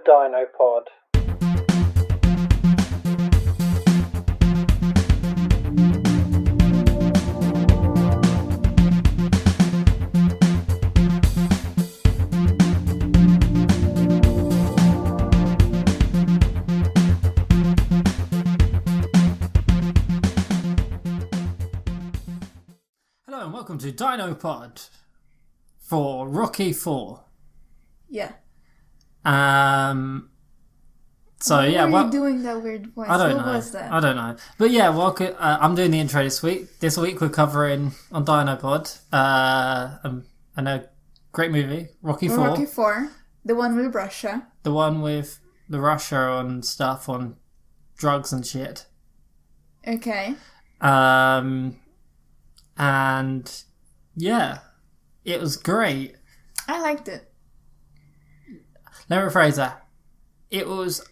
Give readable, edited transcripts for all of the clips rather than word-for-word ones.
DinoPod. Hello and welcome to DinoPod for Rocky 4. Yeah. Why are you doing that weird voice? I don't what know. was that? I don't know. But yeah, welcome. I'm doing the intro this week. This week we're covering on DinoPod and a great movie, Rocky 4. Rocky 4, the one with Russia. The one with the Russia on stuff on drugs and shit. Okay. And yeah, it was great. I liked it. Let me rephrase that. It was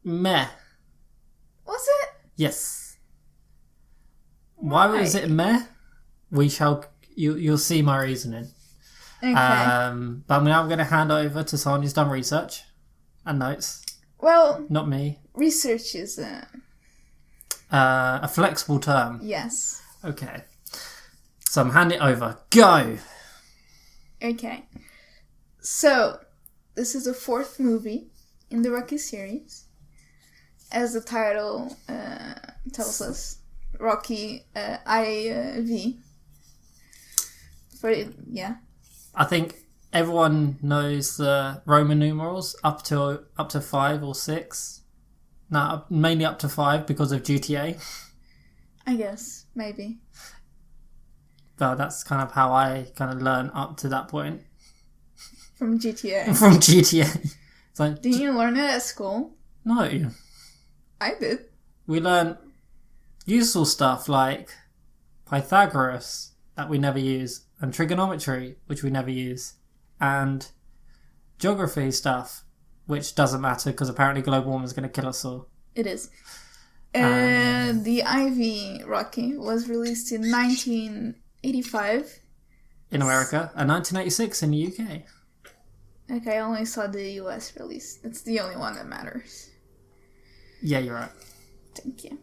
meh. Was it? Yes. Why was it meh? You'll see my reasoning. Okay. But now I'm going to hand over to someone who's done research and notes. Well, Not me. research is A flexible term. yes. Okay. So I'm handing it over. Go! Okay. So, this is the fourth movie in the Rocky series. As the title tells us. Rocky IV. Yeah. I think everyone knows the Roman numerals up to 5 or 6. No, mainly up to 5 because of GTA. I guess. Maybe. But that's kind of how I kind of learned up to that point. From GTA. From GTA. It's like, Did you learn it at school? no. I did. We learned useful stuff like Pythagoras, that we never use, and trigonometry, which we never use, and geography stuff, which doesn't matter because apparently global warming is going to kill us all. It is. The IV Rocky was released in 1985. In America, and 1986 in the UK. Okay, I only saw the US release. That's the only one that matters. Yeah, you're right. Thank you.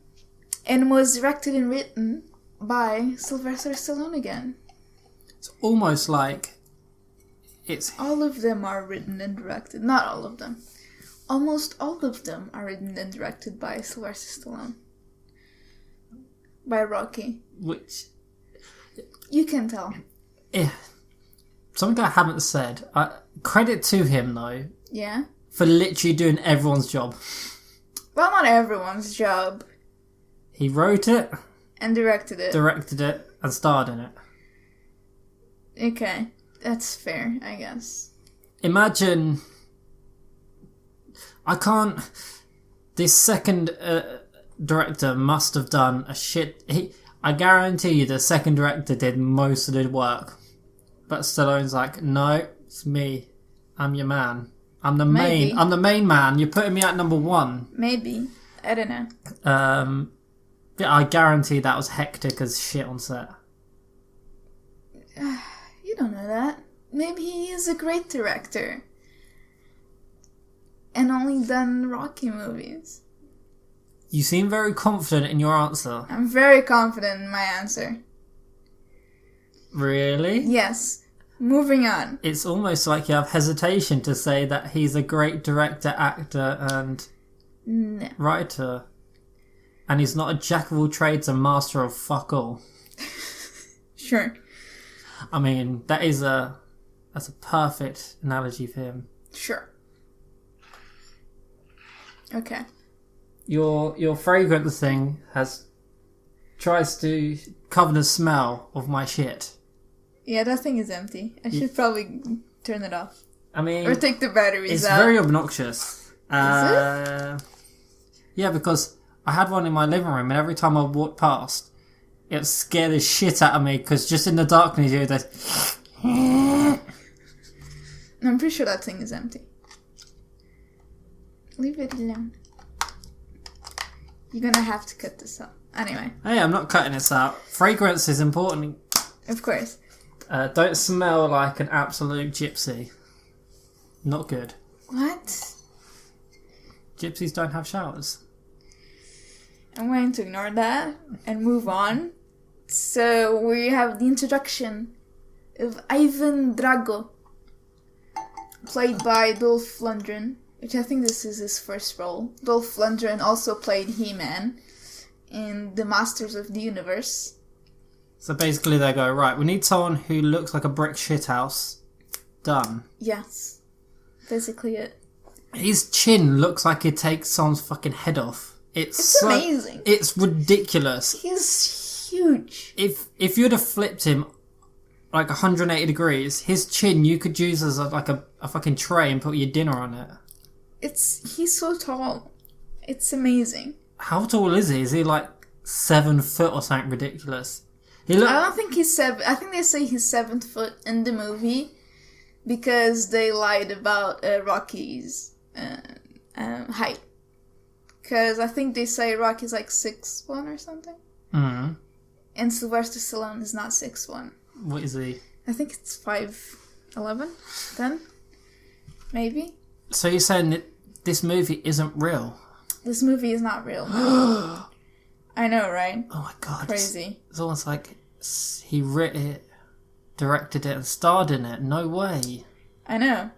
And was directed and written by Sylvester Stallone again. It's almost like it's... All of them are written and directed. Not all of them. Almost all of them are written and directed by Sylvester Stallone. By Rocky. Which... You can tell. Yeah. Something I haven't said. Credit to him, though, Yeah? for literally doing everyone's job. Well, not everyone's job. He wrote it, And directed it. directed it, and starred in it. Okay. That's fair, I guess. Imagine... This second director must have done a shit... I guarantee you the second director did most of the work. But Stallone's like, no, it's me. I'm your man. I'm the Maybe. main man. You're putting me at number 1. Maybe. I don't know. Yeah, I guarantee that was hectic as shit on set. You don't know that. Maybe he is a great director. And only done Rocky movies. You seem very confident in your answer. I'm very confident in my answer. Really? Yes. Moving on. It's almost like you have hesitation to say that he's a great director, actor, and No. writer. And he's not a jack of all trades and master of fuck all. Sure. I mean, that's a perfect analogy for him. Sure. Okay. Your fragrance thing tries to cover the smell of my shit. Yeah, that thing is empty. I should probably turn it off. I mean, Or take the batteries it's out. very obnoxious. Is Yeah, because I had one in my living room, and every time I walked past, it scared the shit out of me because just in the darkness you hear this. I'm pretty sure that thing is empty. Leave it alone. You're gonna have to cut this out. Anyway, Hey, I'm not cutting this out. Fragrance is important. of course. Don't smell like an absolute gypsy. Not good. What? gypsies don't have showers. I'm going to ignore that and move on. So we have the introduction of Ivan Drago, played by Dolph Lundgren, which I think this is his first role. Dolph Lundgren also played He-Man in The Masters of the Universe. So basically they go, right, we need someone who looks like a brick shithouse. Done. Yes. Basically it. His chin looks like it takes someone's fucking head off. It's amazing. It's ridiculous. He's huge. If you'd have flipped him like 180 degrees, his chin you could use as a fucking tray and put your dinner on it. He's so tall. It's amazing. How tall is he? Is he like 7 foot or something ridiculous? I don't think he's 7. I think they say he's 7 foot in the movie because they lied about Rocky's height. Because I think they say Rocky's like 6'1" or something. Mm-hmm. And Sylvester Stallone is not 6'1". What is he? I think it's 5'11", 10, maybe. So you're saying that this movie isn't real? This movie is not real. I know, right? Oh my god. Crazy. It's almost like he wrote it, directed it, and starred in it. No way. I know.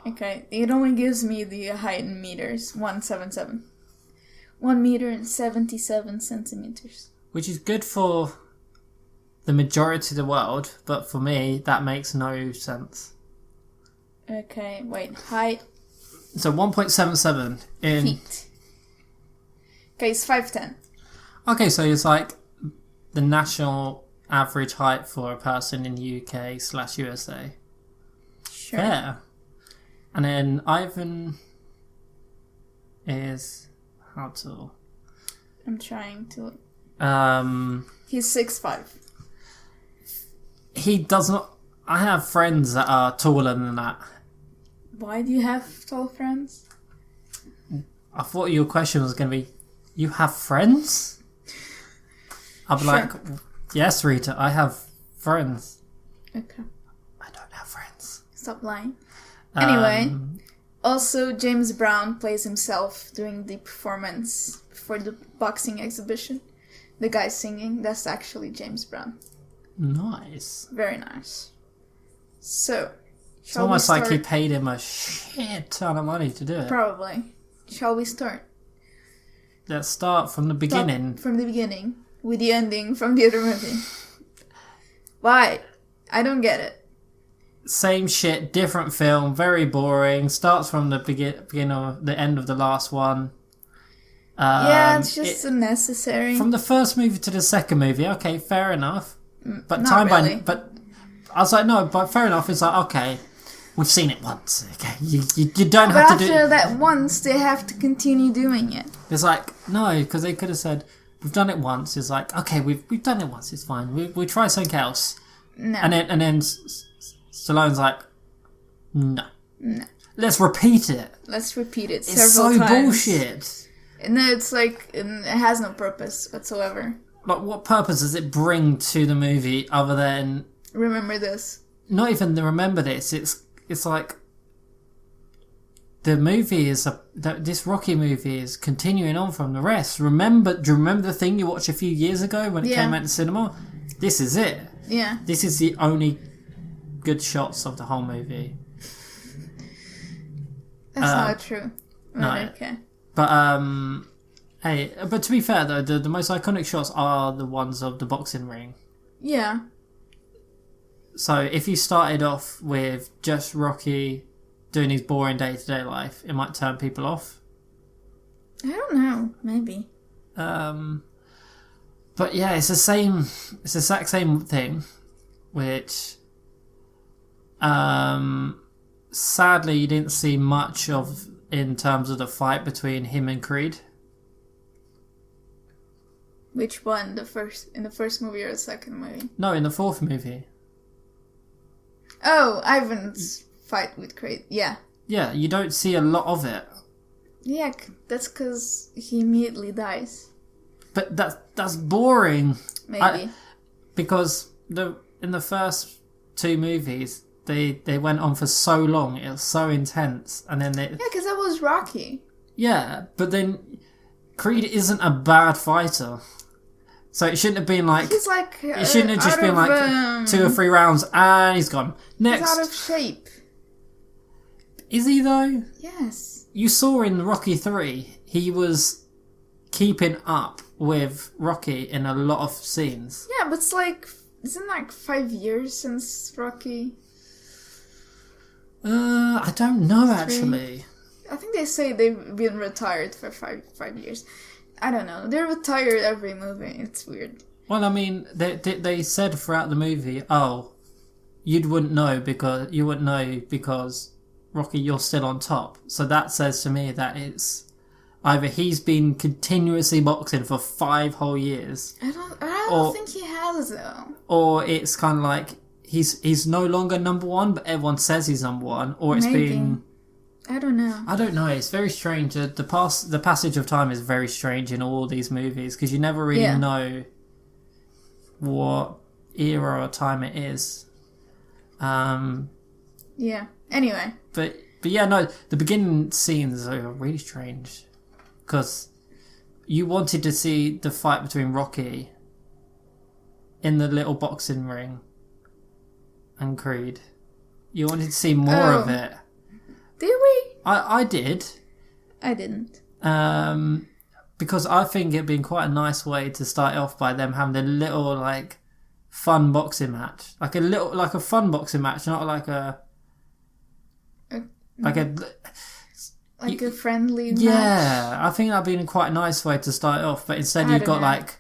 Okay, it only gives me the height in meters. 177. 1 meter and 77 centimeters. Which is good for the majority of the world, but for me, that makes no sense. Okay, wait. Height. So 1.77 in... Feet. Okay, it's 5'10". Okay, so it's like the national average height for a person in the UK/USA. Sure. Fair. And then Ivan is... How tall? I'm trying to... He's 6'5". He does not... I have friends that are taller than that. Why do you have tall friends? I thought your question was going to be, you have friends? I'll be like, yes, Rita, I have friends. Okay. I don't have friends. Stop lying. Anyway, also James Brown plays himself doing the performance for the boxing exhibition. The guy singing, that's actually James Brown. Nice. Very nice. So, it's almost like he paid him a shit ton of money to do it. Probably. Shall we start? Let's start from the beginning. From the beginning, with the ending from the other movie. Why? I don't get it. Same shit, different film, very boring. Starts from the beginning of the end of the last one. Yeah, it's just unnecessary. From the first movie to the second movie, okay, fair enough. But not really. But I was like, no, but fair enough. It's like, okay, we've seen it once. Okay, you don't have to do it. But after that once, they have to continue doing it. It's like, no, because they could have said, we've done it once. It's like, okay, we've done it once. It's fine. We try something else. No. And then Stallone's like, no. Let's repeat it. Let's repeat it It's several so times. bullshit. And then it's like, it has no purpose whatsoever. Like, what purpose does it bring to the movie other than... Remember this. Not even the remember this. It's like... The movie is... This Rocky movie is continuing on from the rest. Do you remember the thing you watched a few years ago when it came out to cinema? This is it. Yeah. This is the only good shots of the whole movie. That's not true. No. Okay. But, hey, but to be fair though, the most iconic shots are the ones of the boxing ring. Yeah. So if you started off with just Rocky doing his boring day-to-day life, it might turn people off. I don't know. Maybe. But yeah, it's the exact same thing, which, sadly you didn't see much of in terms of the fight between him and Creed. Which one? In the first movie or the second movie? No, in the fourth movie. Oh, Ivan's fight with Creed. Yeah. Yeah, you don't see a lot of it. Yeah, that's because he immediately dies. But that's boring. Maybe. Because in the first two movies, they went on for so long. It was so intense, and then Yeah, because that was Rocky. Yeah, but then Creed isn't a bad fighter. So it shouldn't have been like... He's like... it shouldn't have just been like 2 or 3 rounds and he's gone. Next. He's out of shape. Is he though? Yes. You saw in Rocky 3, he was keeping up with Rocky in a lot of scenes. Yeah, but it's like... Isn't it like 5 years since Rocky? I don't know actually. I think they say they've been retired for five years. I don't know. They're retired every movie. It's weird. Well, I mean, they said throughout the movie, you wouldn't know because Rocky, you're still on top. So that says to me that it's either he's been continuously boxing for 5 whole years. I don't think he has though. Or it's kind of like he's no longer number 1, but everyone says he's number 1. Or it's Maybe. been... I don't know. I don't know. It's very strange. The passage of time is very strange in all these movies because you never really know what era or time it is. Yeah. Anyway. But yeah, no. The beginning scenes are really strange because you wanted to see the fight between Rocky in the little boxing ring and Creed. You wanted to see more of it. Did we? I did. I didn't. Because I think it'd been quite a nice way to start off by them having a little like fun boxing match, like a fun boxing match, not like a friendly match. Yeah, I think that'd been quite a nice way to start off. But instead, you've got like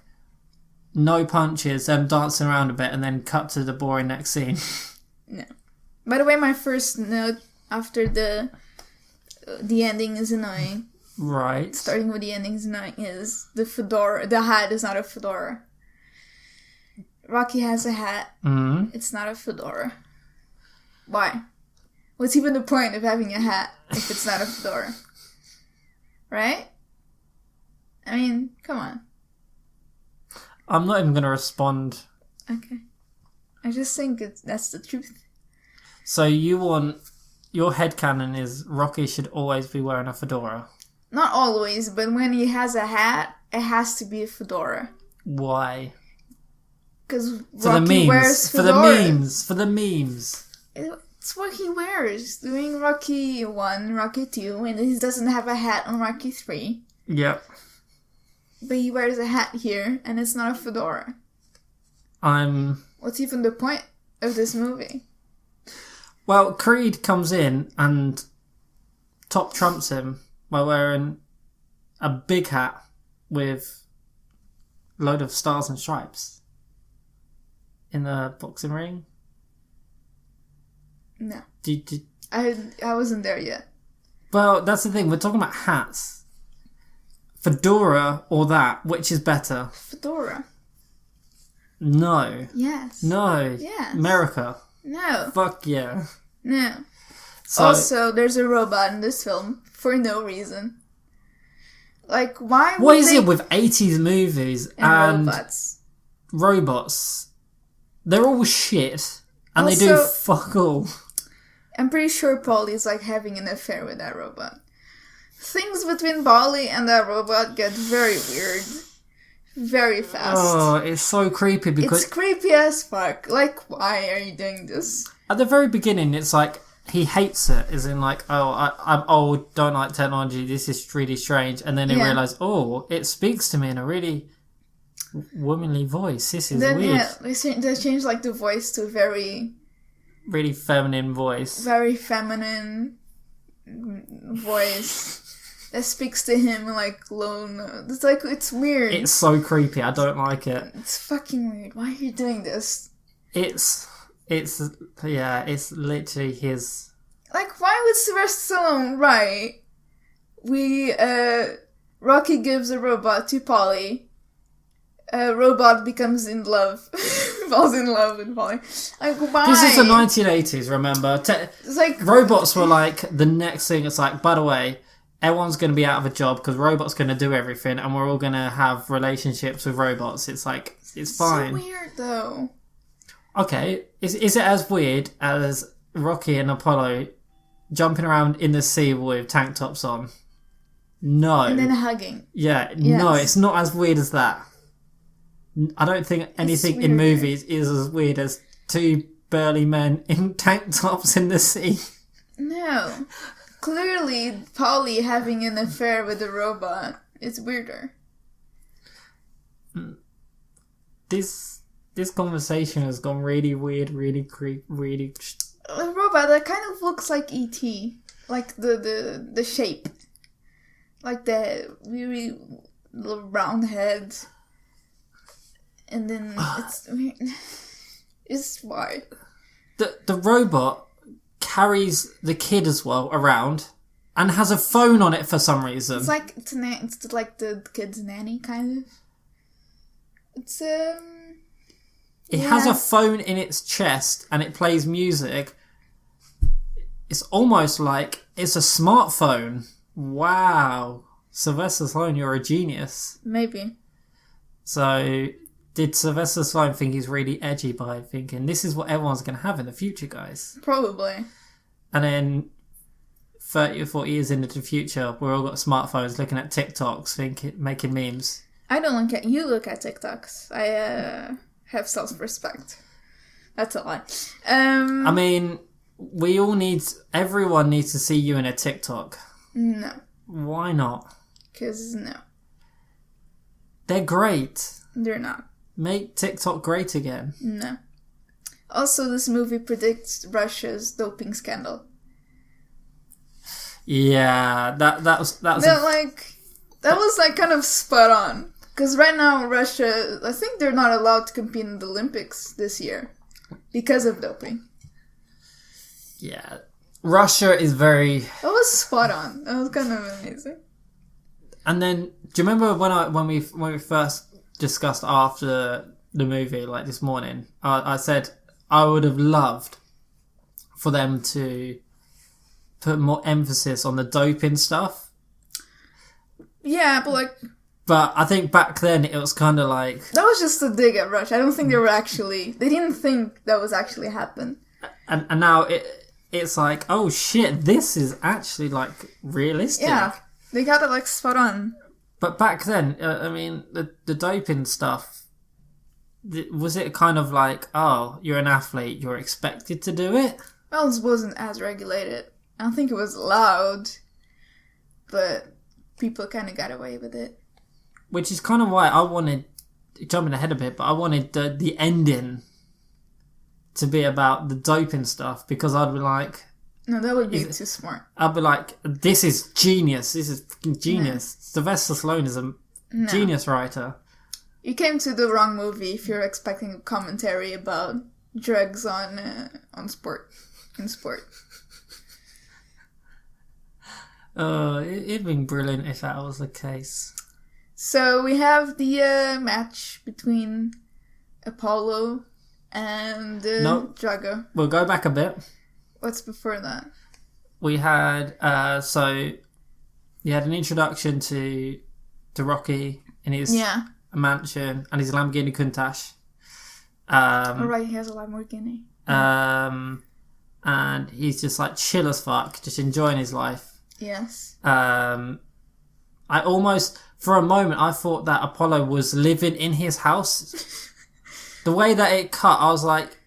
no punches, them dancing around a bit, and then cut to the boring next scene. No. By the way, my first note after the ending is annoying. Right. Starting with the ending is annoying is the fedora. The hat is not a fedora. Rocky has a hat. Mm-hmm. It's not a fedora. Why? What's even the point of having a hat if it's not a fedora? Right? I mean, come on. I'm not even going to respond. Okay. I just think that's the truth. So you want... Your headcanon is Rocky should always be wearing a fedora. Not always, but when he has a hat, it has to be a fedora. Why? Because Rocky wears fedora. For the memes. It's what he wears. Doing Rocky 1, Rocky 2, and he doesn't have a hat on Rocky 3. Yep. But he wears a hat here, and it's not a fedora. What's even the point of this movie? Well, Creed comes in and top trumps him by wearing a big hat with a load of stars and stripes in the boxing ring. No. Did I wasn't there yet. Well, that's the thing. We're talking about hats. Fedora or that, which is better? Fedora. No. Yes. No. Yes. America. No. Fuck yeah. No. So, also, there's a robot in this film for no reason. Like, why would what is it with 80s movies and robots? They're all shit. And also, they do fuck all. I'm pretty sure Paulie's like having an affair with that robot. Things between Paulie and that robot get very weird. Very fast. Oh, it's so creepy because... It's creepy as fuck. Like, why are you doing this? At the very beginning, it's like, he hates it. As in like, I'm old, don't like technology, this is really strange. And then he realised, it speaks to me in a really womanly voice. This is weird. Yeah, they changed like the voice to very... really feminine voice. Very feminine voice. That speaks to him like lone. It's like, it's weird. It's so creepy. I don't like it. It's fucking weird. Why are you doing this? It's literally his. Like, why would Sylvester Stallone write? Rocky gives a robot to Paulie. Robot becomes in love, falls in love with Paulie. Like, why? This is the 1980s. Remember, it's like robots were like the next thing. It's like, by the way, everyone's going to be out of a job because robots going to do everything, and we're all going to have relationships with robots. It's like, it's fine. So weird though. Okay, is it as weird as Rocky and Apollo jumping around in the sea with tank tops on? No. And then hugging. Yeah, Yes. no, it's not as weird as that. I don't think anything in weirder. movies is as weird as two burly men in tank tops in the sea. No. Clearly, Polly having an affair with a robot is weirder. This conversation has gone really weird, really really... A robot that kind of looks like E.T. Like the shape. Like the really little round head. And then it's why. The robot carries the kid as well around and has a phone on it for some reason. It's like it's like the kid's nanny kind of. It's It has a phone in its chest and it plays music. It's almost like it's a smartphone. Wow. Sylvester Stallone, you're a genius. Maybe. So, did Sylvester Stallone think he's really edgy by thinking, this is what everyone's going to have in the future, guys? Probably. And then 30 or 40 years into the future, we're all got smartphones looking at TikToks, making memes. I don't look at... You look at TikToks. I have self-respect. That's a lie. I mean, everyone needs to see you in a TikTok. No. Why not? Because no. They're great. They're not. Make TikTok great again. No. Also, this movie predicts Russia's doping scandal. Yeah, that was That was kind of spot on. Because right now, Russia, I think they're not allowed to compete in the Olympics this year because of doping. Yeah, Russia is very. That was spot on. That was kind of amazing. And then, do you remember when we first discussed after the movie, like this morning? I said I would have loved for them to put more emphasis on the doping stuff. Yeah, but But I think back then it was kind of like... That was just a dig at Russia. I don't think they didn't think that was actually happen. And now it's like, oh shit, this is actually like realistic. Yeah, they got it spot on. But back then, I mean, the doping stuff, was it kind of like, oh, you're an athlete, you're expected to do it? Well, it wasn't as regulated. I don't think it was allowed, but people kind of got away with it. Which is kind of why I wanted, jumping ahead a bit, but I wanted the ending to be about the doping stuff, because I'd be like... No, that would be too smart. I'd be like, this is genius. This is fucking genius. No. Sylvester Stallone is a genius writer. You came to the wrong movie if you're expecting a commentary about drugs in sport. It'd been brilliant if that was the case. So we have the match between Apollo and Drago. We'll go back a bit. What's before that? We had you had an introduction to Rocky in his mansion and his Lamborghini Countach. Right, he has a Lamborghini. And he's just like chill as fuck, just enjoying his life. Yes. I almost, for a moment, I thought that Apollo was living in his house. The way that it cut, I was like,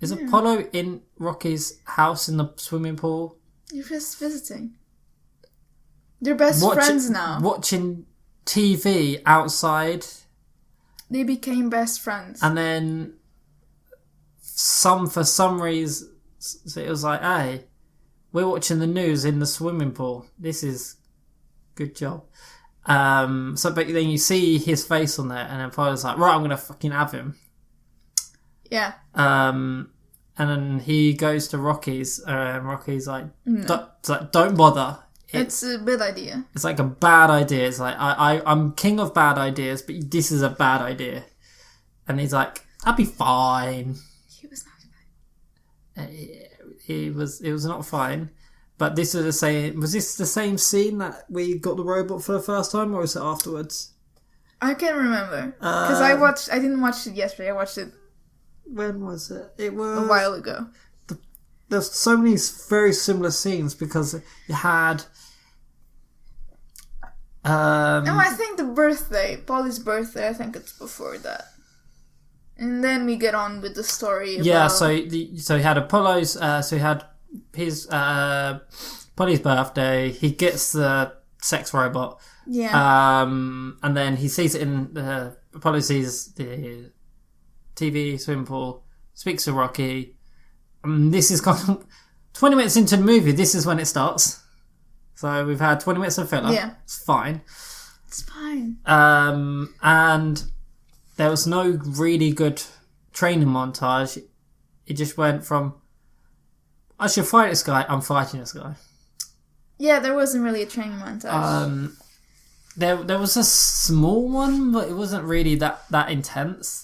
is Apollo in Rocky's house in the swimming pool? You're just visiting. They're best friends now. Watching TV outside. They became best friends. And then for some reason, it was like, hey, we're watching the news in the swimming pool. This is good job. But then you see his face on there, and then Apollo's like, right, I'm gonna fucking have him. Yeah. And then he goes to Rocky's, and Rocky's like, don't bother. It's a bad idea. It's like a bad idea. It's like, I'm king of bad ideas, but this is a bad idea. And he's like, I'll be fine. He was not fine. It was not fine. But this was was this the same scene that we got the robot for the first time, or was it afterwards? I can't remember. Because I didn't watch it yesterday. I watched it. When was it? It was a while ago. There's so many very similar scenes, because you had No, I think the birthday, Polly's birthday, I think it's before that. And then we get on with the story. Yeah, so he had Apollo's. So he had his Polly's birthday. He gets the sex robot. Yeah. And then he sees it in Apollo sees the TV swimming pool. Speaks to Rocky. This is kind of 20 minutes into the movie. This is when it starts. So we've had 20 minutes of filler. Yeah, it's fine. It's fine. And there was no really good training montage. It just went from, I should fight this guy, I'm fighting this guy. Yeah, there wasn't really a training montage. There was a small one, but it wasn't really that intense.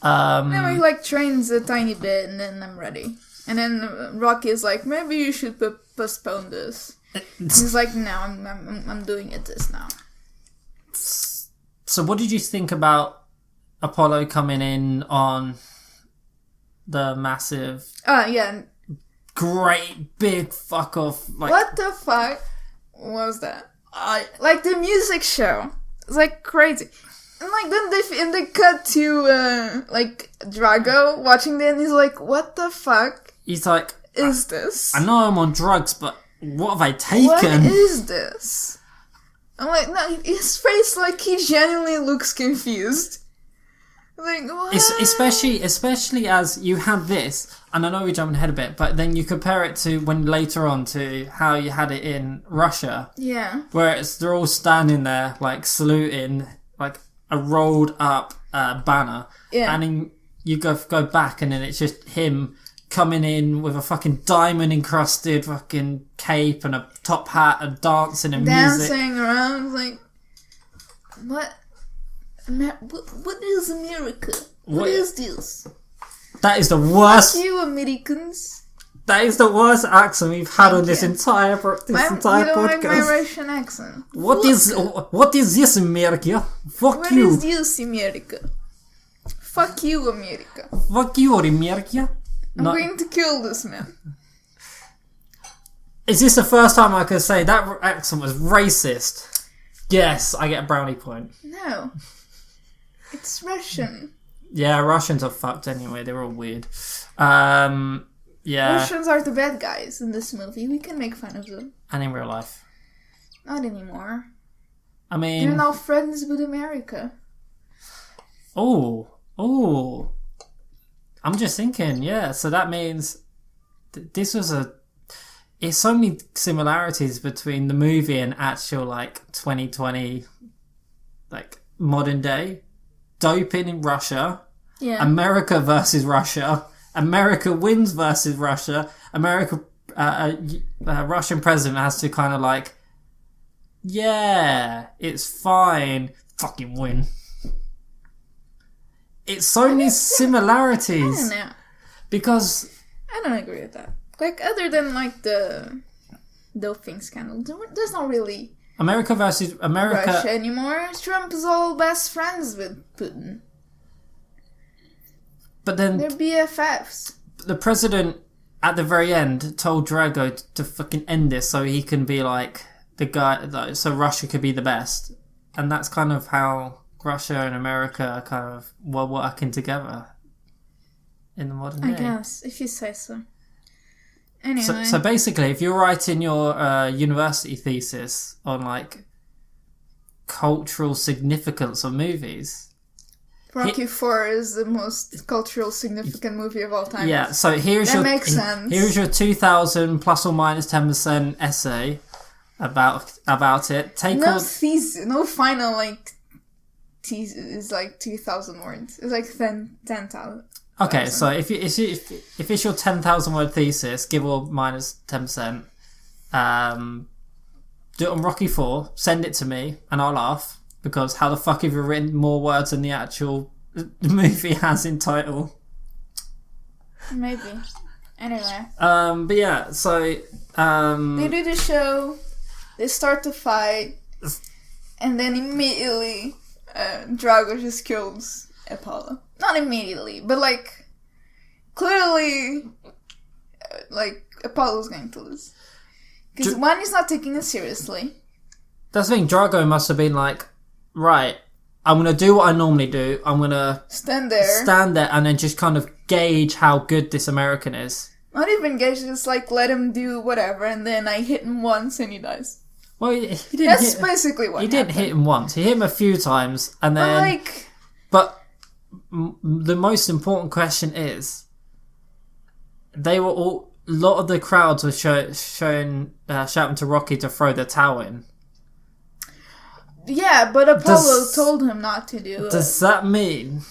Then he like trains a tiny bit, and then I'm ready. And then Rocky is like, maybe you should postpone this. He's like, no, I'm doing it this now. So what did you think about Apollo coming in on the massive... Oh, yeah. Great big fuck off. Like, what the fuck was that? Like the music show. It's like crazy. And like then they cut to like Drago watching it, and he's like, what the fuck? He's like, is this? I know I'm on drugs, but what have I taken? What is this? I'm like, no, his face, like, he genuinely looks confused. Like, what? Especially as you had this, and I know we're jumping ahead a bit, but then you compare it to when later on to how you had it in Russia. Yeah. Where they're all standing there, like, saluting, like, a rolled up banner. Yeah. And then you go back, and then it's just him coming in with a fucking diamond encrusted fucking cape and a top hat and dancing and dancing around, like, what is America? What is this? That is the worst. Fuck you, Americans. That is the worst accent we've had on this entire podcast. You don't like my Russian accent. What is this, America? Fuck you. What is this, America? Fuck you, America. Fuck you, America. I'm going to kill this man. Is this the first time I can say that accent was racist? Yes, I get a brownie point. No. It's Russian. Yeah, Russians are fucked anyway. They're all weird. Yeah. Russians are the bad guys in this movie. We can make fun of them. And in real life. Not anymore. I mean... They're now friends with America. Oh. I'm just thinking, yeah, so that means this was it's so many similarities between the movie and actual, like, 2020, like, modern day. Doping in Russia. Yeah. America versus Russia. America wins versus Russia. Russian president has to kind of like, yeah, it's fine. Fucking win. It's so many similarities. I don't know. Because... I don't agree with that. Like, other than, like, the doping scandal, there's not really... America versus America... Russia anymore. Trump is all best friends with Putin. But then... They're BFFs. The president, at the very end, told Drago to fucking end this so he can be, like, the guy... So Russia could be the best. And that's kind of how... Russia and America kind of were working together in the modern day. I guess, if you say so. Anyway. So basically, if you're writing your university thesis on, like, cultural significance of movies... Rocky 4 is the most cultural significant movie of all time. Yeah, so that makes sense. Here's your 2,000 plus or minus 10% essay about it. Thesis, no final, like... is like 2,000 words. It's like 10,000. Okay, so if it's your 10,000 word thesis, give or minus 10%, do it on Rocky 4, send it to me, and I'll laugh, because how the fuck have you written more words than the actual movie has in title? Maybe. Anyway. But yeah, so... they do the show, they start to fight, and then immediately... Drago just kills Apollo. Not immediately, but like clearly, like Apollo's going to lose because one is not taking it seriously. That's the thing. Drago must have been like, right, I'm going to do what I normally do. I'm going to stand there and then just kind of gauge how good this American is. Not even gauge, just like let him do whatever, and then I hit him once and he dies. Well, he didn't. That's basically what he happened. didn't hit him once. He hit him a few times, and then. But the most important question is, they were all. A lot of the crowds were shouting to Rocky to throw the towel in. Yeah, but Apollo told him not to do it. Does that mean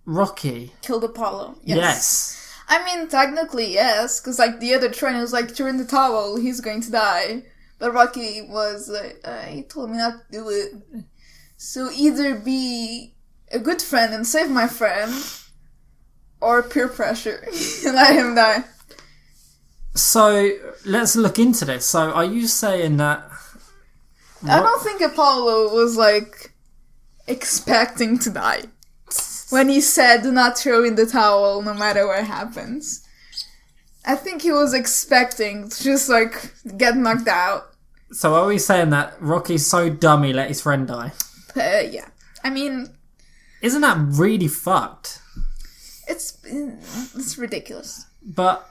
Rocky killed Apollo? Yes. I mean, technically, yes, because like the other trainer was like, turn the towel, he's going to die. But Rocky was like, he told me not to do it. So either be a good friend and save my friend, or peer pressure and let him die. So let's look into this. So are you saying that? I don't think Apollo was like expecting to die when he said, "Do not throw in the towel, no matter what happens." I think he was expecting to just like get knocked out. So are we saying that Rocky's so dumb he let his friend die? Yeah. I mean, isn't that really fucked? It's ridiculous. But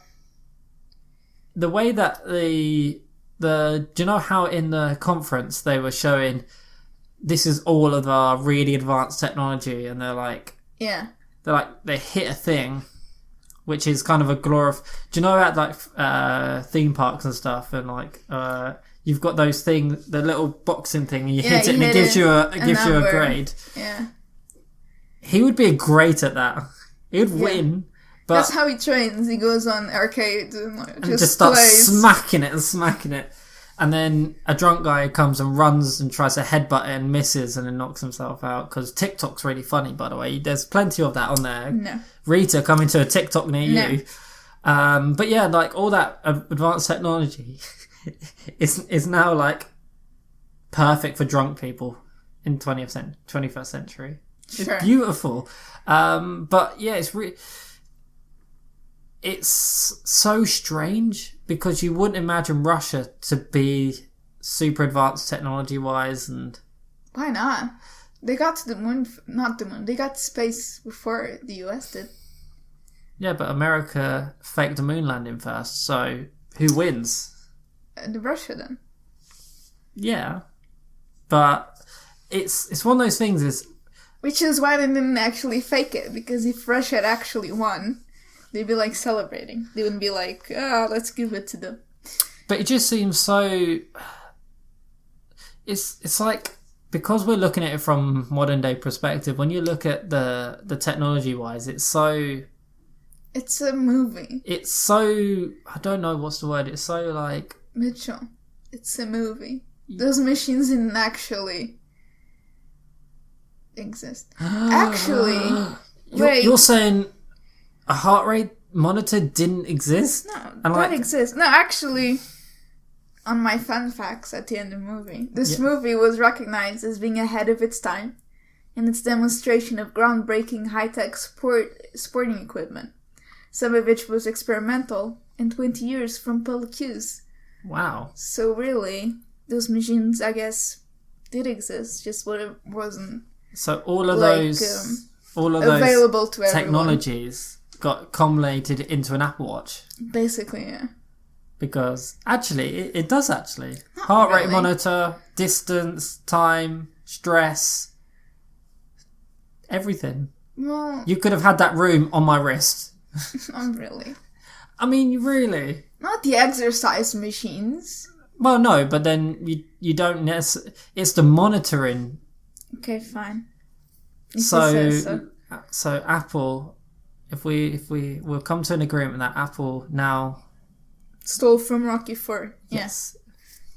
the way that do you know how in the conference they were showing this is all of our really advanced technology, and they're like, they hit a thing which is kind of a do you know at like theme parks and stuff, and like you've got those things, the little boxing thing, and you hit it and it gives you a grade. Yeah. He would be great at that. He would win. But that's how he trains. He goes on arcade and just starts plays. smacking it. And then a drunk guy comes and runs and tries to headbutt it and misses and then knocks himself out. Because TikTok's really funny, by the way. There's plenty of that on there. No. Rita coming to a TikTok near you. But yeah, like all that advanced technology is now like perfect for drunk people in 21st century. Sure. It's beautiful. But yeah, it's so strange because you wouldn't imagine Russia to be super advanced technology-wise, and why not? They got to the moon, not the moon. They got to space before the US did. Yeah, but America faked the moon landing first, so who wins? Russia then. Yeah, but it's one of those things. Which is why they didn't actually fake it, because if Russia had actually won, they'd be like celebrating. They wouldn't be like, let's give it to them. But it just seems so. It's like, because we're looking at it from modern day perspective, when you look at the technology wise, it's so. It's a movie. It's so, I don't know what's the word. It's so like, Mitchell, it's a movie. Those machines didn't actually exist. Actually, wait. You're saying a heart rate monitor didn't exist? No, that exists. No, actually, on my fun facts at the end of the movie, this movie was recognized as being ahead of its time in its demonstration of groundbreaking high-tech sporting equipment, some of which was experimental and 20 years from public use. Wow. So really, those machines, I guess, did exist, just what it wasn't. So all of those available to technologies got culminated into an Apple Watch. Basically, yeah. Because actually, it does actually. Not Heart rate really. monitor, distance, time, stress, everything. Well, You could have had that room on my wrist. not really. I mean, really. Not the exercise machines. Well, no, but then you don't necessarily. It's the monitoring. Okay, fine. If you say So Apple, if we'll come to an agreement that Apple now stole from Rocky IV. Yes,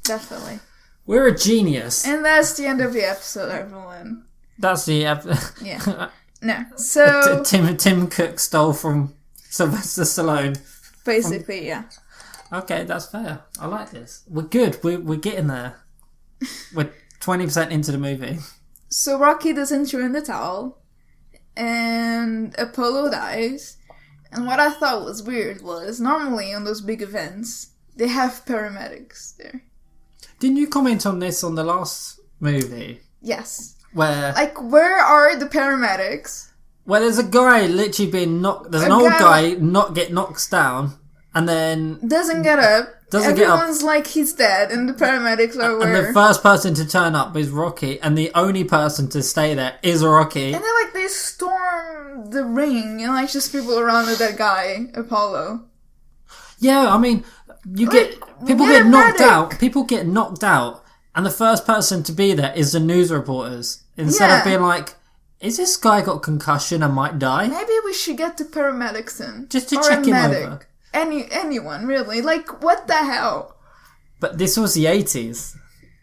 definitely. We're a genius. And that's the end of the episode, everyone. That's the Yeah. No. So Tim Cook stole from Sylvester Stallone. Basically, yeah. Okay, that's fair. I like this. We're good. We're getting there. We're 20% into the movie. So Rocky doesn't throw in the towel, and Apollo dies. And what I thought was weird was, normally on those big events, they have paramedics there. Didn't you comment on this on the last movie? Yes. Where where are the paramedics? Where there's a guy literally being knocked... There's an old guy get knocked down and then... Doesn't get up. Everyone's like he's dead and the paramedics are where... And the first person to turn up is Rocky and the only person to stay there is Rocky. And then they storm the ring and just people around that guy, Apollo. Yeah, I mean, people get knocked out. People get knocked out and the first person to be there is the news reporters. Instead of being like... Is this guy got concussion and might die? Maybe we should get the paramedics in. Just to check him over. Anyone, really. What the hell? But this was the 80s.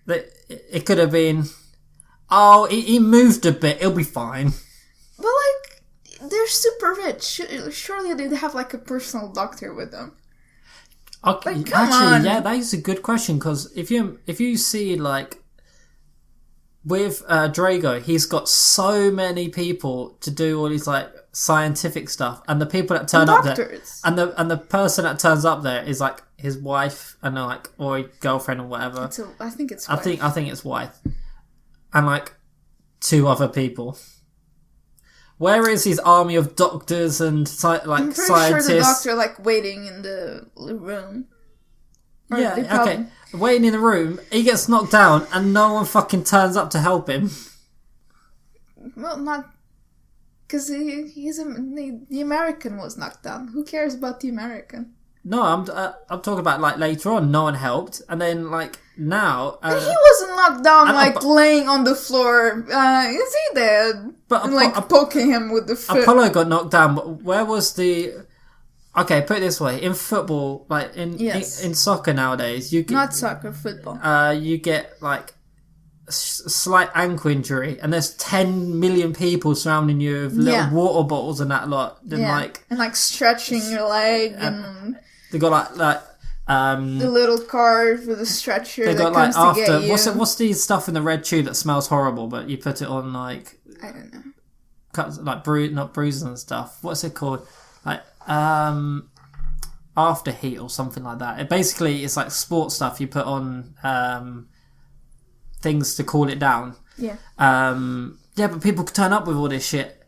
It could have been... Oh, he moved a bit. He'll be fine. But, they're super rich. Surely they'd have, a personal doctor with them. Okay, come on. Yeah, that is a good question. Because if you see, with Drago, he's got so many people to do all these scientific stuff, and the people that turn up there, and the person that turns up there is his wife and or girlfriend or whatever. I think it's. I think it's wife, and 2 other people. Where is his army of doctors and I'm pretty scientists? Sure the doctor waiting in the room. Or yeah, okay. Waiting in the room, he gets knocked down and no one fucking turns up to help him. Well, not... Because the American was knocked down. Who cares about the American? No, I'm talking about later on, no one helped. And then now... he wasn't knocked down laying on the floor. Is he dead? But and poking him with the foot. Apollo got knocked down, but where was the... Okay, put it this way: in football, in soccer nowadays, you get not soccer, football. You get slight ankle injury, and there's 10 million people surrounding you with little water bottles and that lot. Then and stretching your leg, and they got the little car with a stretcher. They got comes after to get you. What's the stuff in the red tube that smells horrible, but you put it on I don't know, cuts not bruises and stuff. What's it called? After heat or something like that. It basically is sports stuff you put on things to cool it down. Yeah. But people could turn up with all this shit.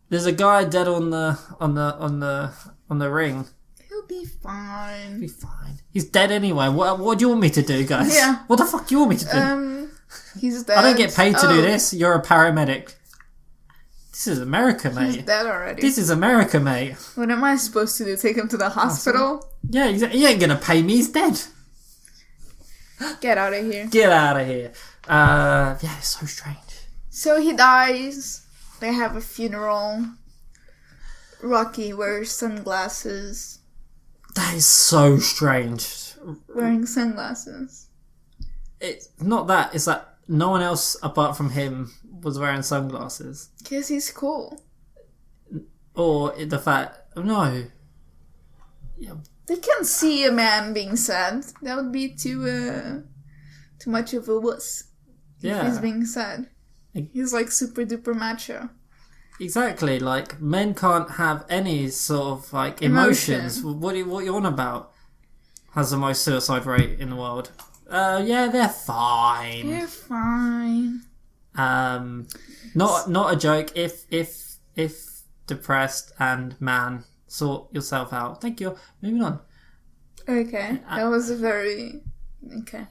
There's a guy dead on the ring. He'll be fine. He'll be fine. He's dead anyway. What do you want me to do, guys? Yeah. What the fuck do you want me to do? He's dead. I don't get paid to do this. You're a paramedic. This is America, mate. He's dead already. This is America, mate. What am I supposed to do? Take him to the hospital? Yeah, he ain't gonna pay me. He's dead. Get out of here. Get out of here. It's so strange. So he dies. They have a funeral. Rocky wears sunglasses. That is so strange. Wearing sunglasses. It's not that. It's that no one else apart from him was wearing sunglasses. Because he's cool. Or the fact... No. Yeah. They can't see a man being sad. That would be too much of a wuss. Yeah. If he's being sad. He's super duper macho. Exactly. Men can't have any sort of emotions. What you on about? Has the most suicide rate in the world. They're fine. They're fine. Not a joke. If depressed and man, sort yourself out. Thank you. Moving on. Okay, that was a very okay.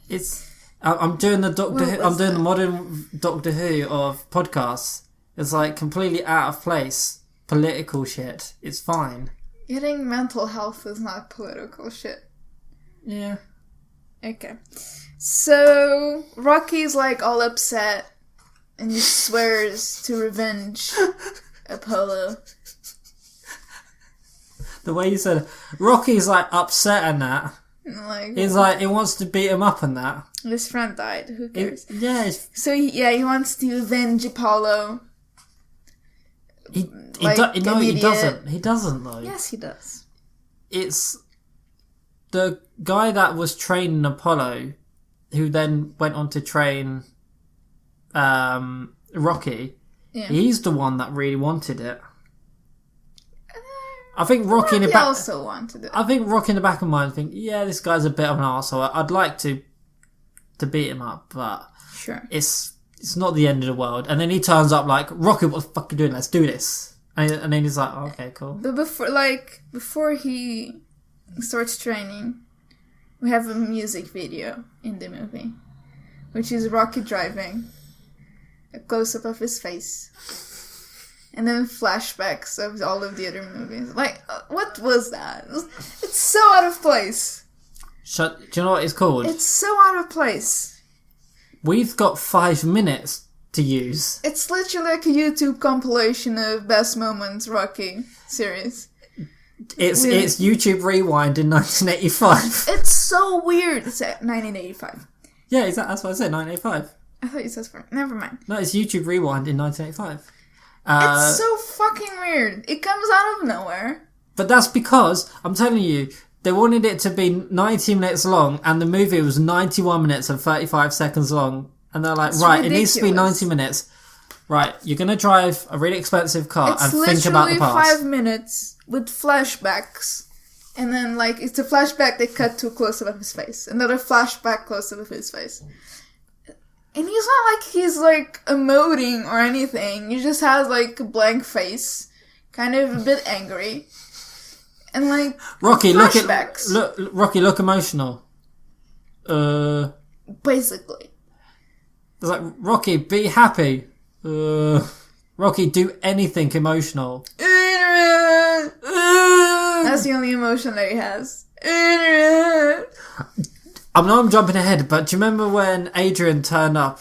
I'm doing the Doctor Who. I'm doing the modern Doctor Who of podcasts. It's completely out of place. Political shit. It's fine. Getting mental health is not political shit. Yeah. Okay. So Rocky's all upset. And he swears to revenge Apollo. The way you said it. Rocky's upset and that. He's he wants to beat him up and that. His friend died. Who cares? So he wants to avenge Apollo. He doesn't. He doesn't though. Yes, he does. It's the guy that was training Apollo, who then went on to train Rocky. Yeah. He's the one that really wanted it. I think Rocky in the back also wanted it. I think Rocky in the back of my mind think, this guy's a bit of an arsehole. I'd like to to beat him up, but Sure. it's not the end of the world. And then he turns up like, Rocky, what the fuck are you doing? Let's do this. And then he's like, oh, okay, cool. But before he starts training, we have a music video in the movie, which is Rocky driving, a close-up of his face, and then flashbacks of all of the other movies. Like, what was that? It's so out of place. Do you know what it's called? It's so out of place. We've got 5 minutes to use. It's literally like a YouTube compilation of best moments Rocky series. It's YouTube Rewind in 1985. It's so weird. It's at 1985. Yeah, that's what I said, 1985. I thought you said for never mind. No, it's YouTube Rewind in 1985. It's so fucking weird. It comes out of nowhere. But that's because, I'm telling you, they wanted it to be 90 minutes long, and the movie was 91 minutes and 35 seconds long. And they're like, It's right, ridiculous. it needs to be 90 minutes. Right, you're going to drive a really expensive car It's and think about the literally past. 5 minutes with flashbacks. And then, like, it's a flashback they cut to a close-up of his face. Another flashback close-up of his face. And he's not like he's, like, emoting or anything. He just has, like, a blank face. Kind of a bit angry. And, like, Rocky, flashbacks. Rocky, look emotional. Basically. It's like, Rocky, be happy. Rocky, do anything emotional. That's the only emotion that he has. I know I'm jumping ahead, but do you remember when Adrian turned up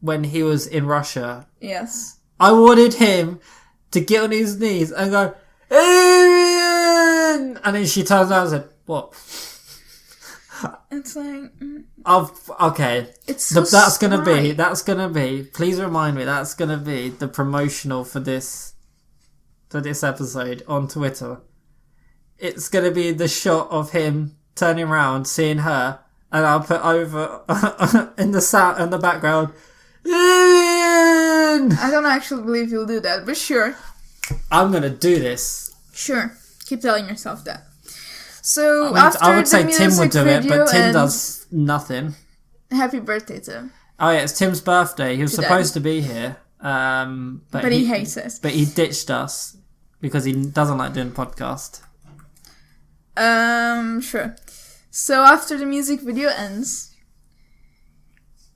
when he was in Russia? Yes. I wanted him to get on his knees and go, Adrian! And then she turns around and said, what? It's like... Okay. It's so that's gonna snide. be, please remind me, that's gonna be the promotional for this episode on Twitter. It's gonna be the shot of him turning around, seeing her, and I'll put over in the background, Adrian! I don't actually believe you'll do that, but sure. I'm gonna do this. Sure. Keep telling yourself that. So, I mean, after I would the say Tim would do it, video but Tim ends- does nothing. Happy birthday, Tim. Oh yeah, it's Tim's birthday. He was Today. supposed to be here, but But he hates us. But he ditched us because he doesn't like doing podcast. Sure. So, after the music video ends,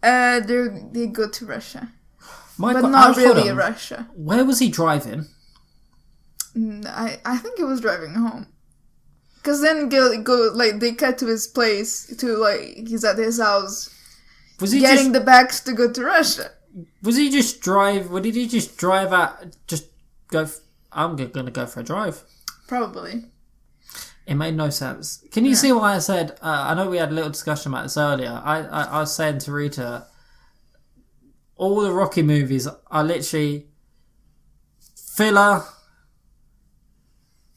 they go to Russia. But not really Russia. Where was he driving? I think he was driving home. Because then they cut to his place, he's at his house, Was he getting the bags to go to Russia. Was he just drive? What did he just drive out? Just go. I'm gonna go for a drive. Probably. It made no sense. Can you see why I said? I know we had a little discussion about this earlier. I was saying to Rita, all the Rocky movies are literally filler,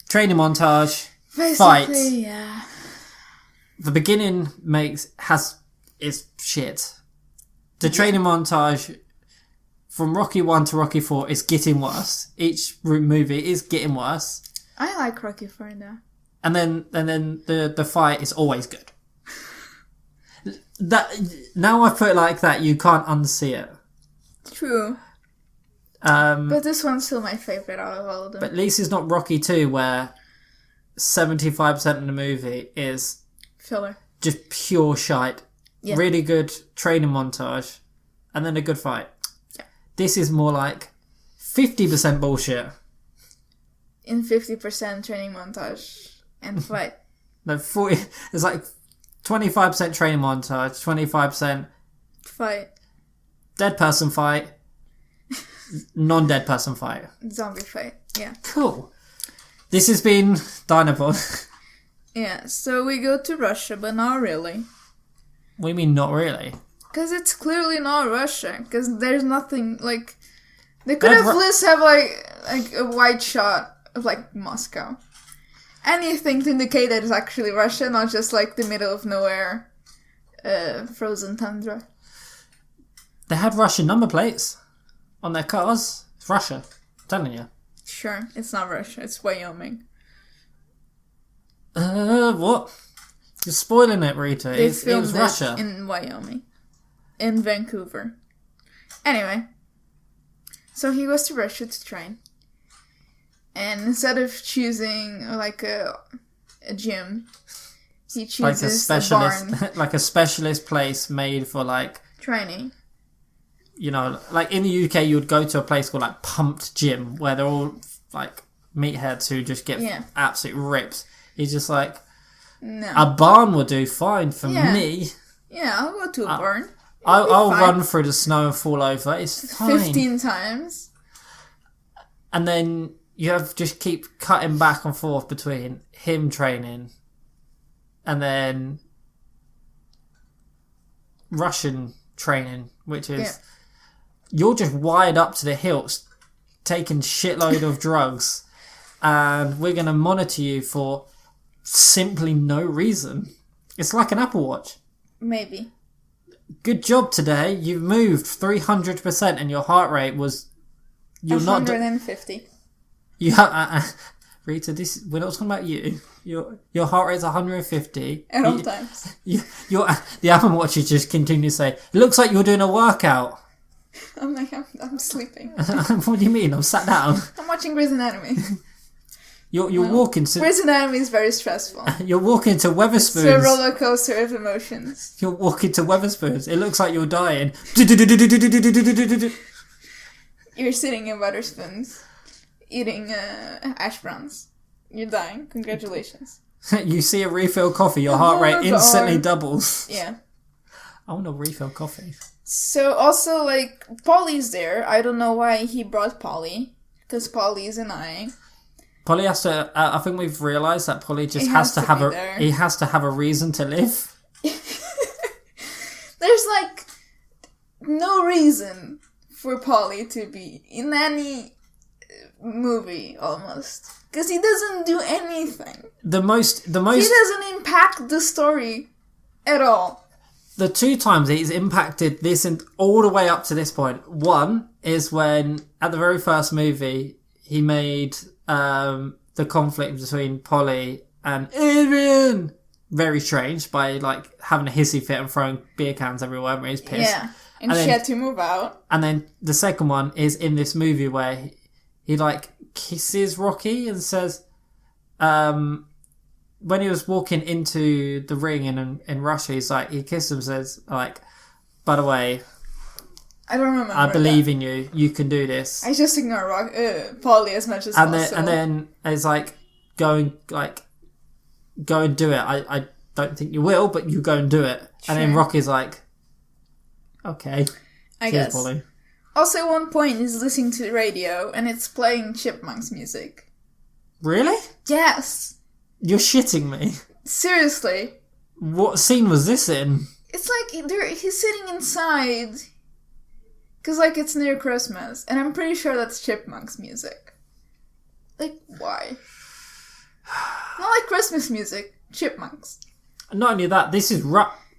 training montage, Basically, fight. yeah. The beginning is shit. The training montage from Rocky 1 to Rocky 4 is getting worse. Each movie is getting worse. I like Rocky 4 though. And then the fight is always good. That now I put it like that, you can't unsee it. True. But this one's still my favourite out of all of them. But at least it's not Rocky 2 where 75% of the movie is Filler. just pure shite. Yeah. Really good training montage. And then a good fight. Yeah. This is more like 50% bullshit. In 50% training montage and fight. No, 40. It's like 25% training montage, 25% Fight. dead person fight, non-dead person fight. Zombie fight. Yeah. Cool. This has been DinoPod. Yeah, so we go to Russia, but not really. What do you mean, not really? Because it's clearly not Russia. Because there's nothing, like... They could have just have, like a wide shot of, like, Moscow. Anything to indicate that it's actually Russia, not just, like, the middle of nowhere frozen tundra. They had Russian number plates on their cars. It's Russia. I'm telling you. Sure, it's not Russia, it's Wyoming. What? You're spoiling it, Rita. They It filmed was it Russia. in Wyoming. In Vancouver. Anyway. So he goes to Russia to train. And instead of choosing like a gym, he chooses a barn. Like a specialist place made for like training. You know, like in the UK, you would go to a place called like Pumped Gym, where they're all like meatheads who just get absolute rips. He's just like, no, a barn will do fine for me. Yeah, I'll go to a barn. I'll run through the snow and fall over. It's fine. 15 times. And then you have just keep cutting back and forth between him training and then Russian training, which is you're just wired up to the hilts, taking shitload of drugs, and we're going to monitor you for simply no reason. It's like an Apple Watch. Maybe. Good job today. You've moved 300% and your heart rate was... You're 150. Rita, we're not talking about you. Your heart rate's 150. At all times. The Apple Watch is just continue to say, it looks like you're doing a workout. I'm like, I'm sleeping. What do you mean? I'm sat down. I'm watching Grey's Anatomy. You're walking to... Grey's Anatomy is very stressful. You're walking to Weatherspoons. It's a roller coaster of emotions. You're walking to Weatherspoons. It looks like you're dying. You're sitting in Weatherspoons, eating hash browns. You're dying. Congratulations. You see a refill coffee, your heart rate instantly doubles. Yeah. I want a refill coffee. So also, like, Polly's there. I don't know why he brought Polly, because Polly is annoying. Polly has to. I think we've realised that Polly just has to have a. He has to have a reason to live. There's like no reason for Polly to be in any movie almost, because he doesn't do anything. The most. He doesn't impact the story at all. The two times he's impacted this and all the way up to this point. One is when at the very first movie he made. The conflict between Polly and Adrian very strange by like having a hissy fit and throwing beer cans everywhere when he's pissed. Yeah, and she had to move out. And then the second one is in this movie where he like kisses Rocky and says, when he was walking into the ring in Russia, he's like, he kisses him and says like, by the way, I don't remember. I believe in you. You can do this. I just ignore Polly as much as possible. And then it's like, go and do it. I don't think you will, but you go and do it. Sure. And then Rocky's like, okay. I guess. Polly. Also, at one point, he's listening to the radio, and it's playing Chipmunks music. Really? Yes. You're shitting me. Seriously. What scene was this in? It's like he's sitting inside... Because, like, it's near Christmas, and I'm pretty sure that's Chipmunks music. Like, why? Not like Christmas music, Chipmunks. Not only that, this is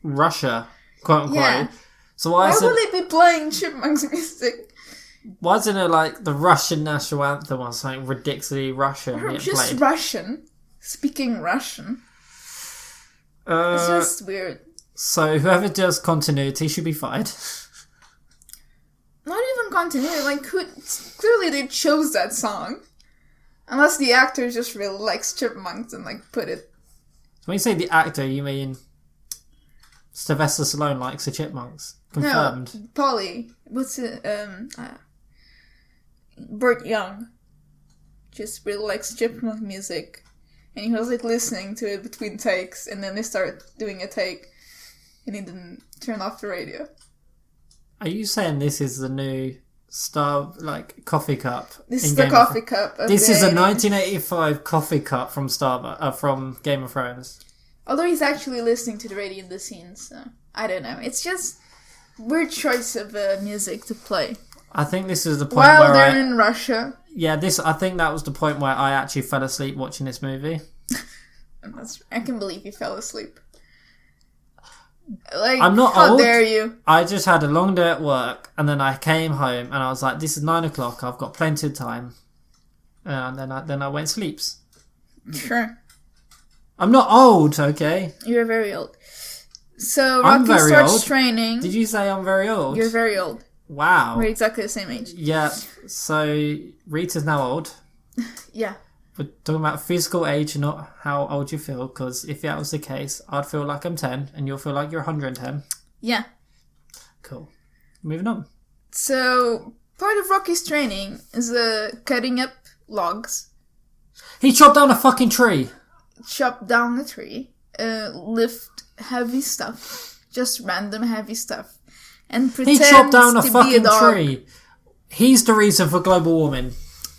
Russia, quote unquote. Yeah. So why would they be playing Chipmunks music? Why isn't it, like, the Russian national anthem or something ridiculously Russian? Or just played? Russian. Speaking Russian. It's just weird. So, whoever does continuity should be fired. Not even continuity, like, clearly they chose that song. Unless the actor just really likes Chipmunks and, like, put it... So when you say the actor, you mean Sylvester Stallone likes the Chipmunks? Confirmed. No, Polly. What's it? Burt Young. Just really likes Chipmunk music. And he was, like, listening to it between takes, and then they started doing a take, and he didn't turn off the radio. Are you saying this is the new coffee cup? This is the coffee cup. This is a 1985 coffee cup from from Game of Thrones. Although he's actually listening to the radio in the scenes, so I don't know. It's just weird choice of music to play. I think this is the point while they're in Russia. Yeah, I think that was the point where I actually fell asleep watching this movie. I can believe you fell asleep. Like, I'm not how old. Dare you? I just had a long day at work, and then I came home, and I was like, "This is 9 o'clock. I've got plenty of time." And then I went sleeps. Sure. I'm not old, okay? You're very old. So I'm Rocky very starts old. training. Did you say I'm very old? You're very old. Wow. We're exactly the same age. Yeah, so Rita's now old. Yeah. We're talking about physical age, not how old you feel, because if that was the case, I'd feel like I'm 10 and you'll feel like you're 110. Yeah. Cool. Moving on. So part of Rocky's training is cutting up logs, He chopped down a fucking tree. chop down the tree, lift heavy stuff, just random heavy stuff, and He pretend chopped down a to be a fucking dog. tree. He's the reason for global warming.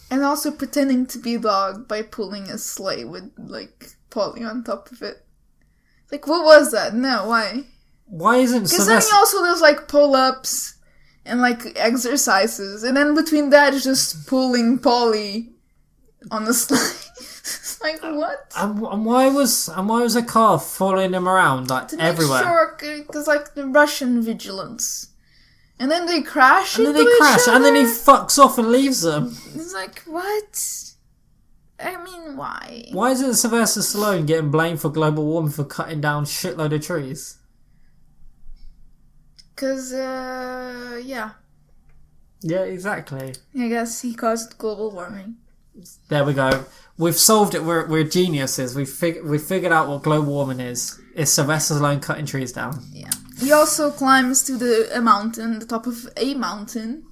And also pretending to be a dog by pulling a sleigh with, like, Polly on top of it. Like, what was that? No, why? Why isn't Because then he Sylvester... also does, like, pull-ups and, like, exercises. And then between that, it's just pulling Polly on the sleigh. It's like, what? And why was a car following him around, like, To everywhere? make sure, because, like, the Russian vigilance. And then they crash And then into they crash, each and then he other. fucks off and leaves them. It's like, what? I mean, why? Why isn't Sylvester Stallone getting blamed for global warming for cutting down shitload of trees? Because, yeah. Yeah, exactly. I guess he caused global warming. There we go. We've solved it. We're geniuses. We figured out what global warming is. It's Sylvester Stallone cutting trees down. Yeah. He also climbs to the mountain, the top of a mountain,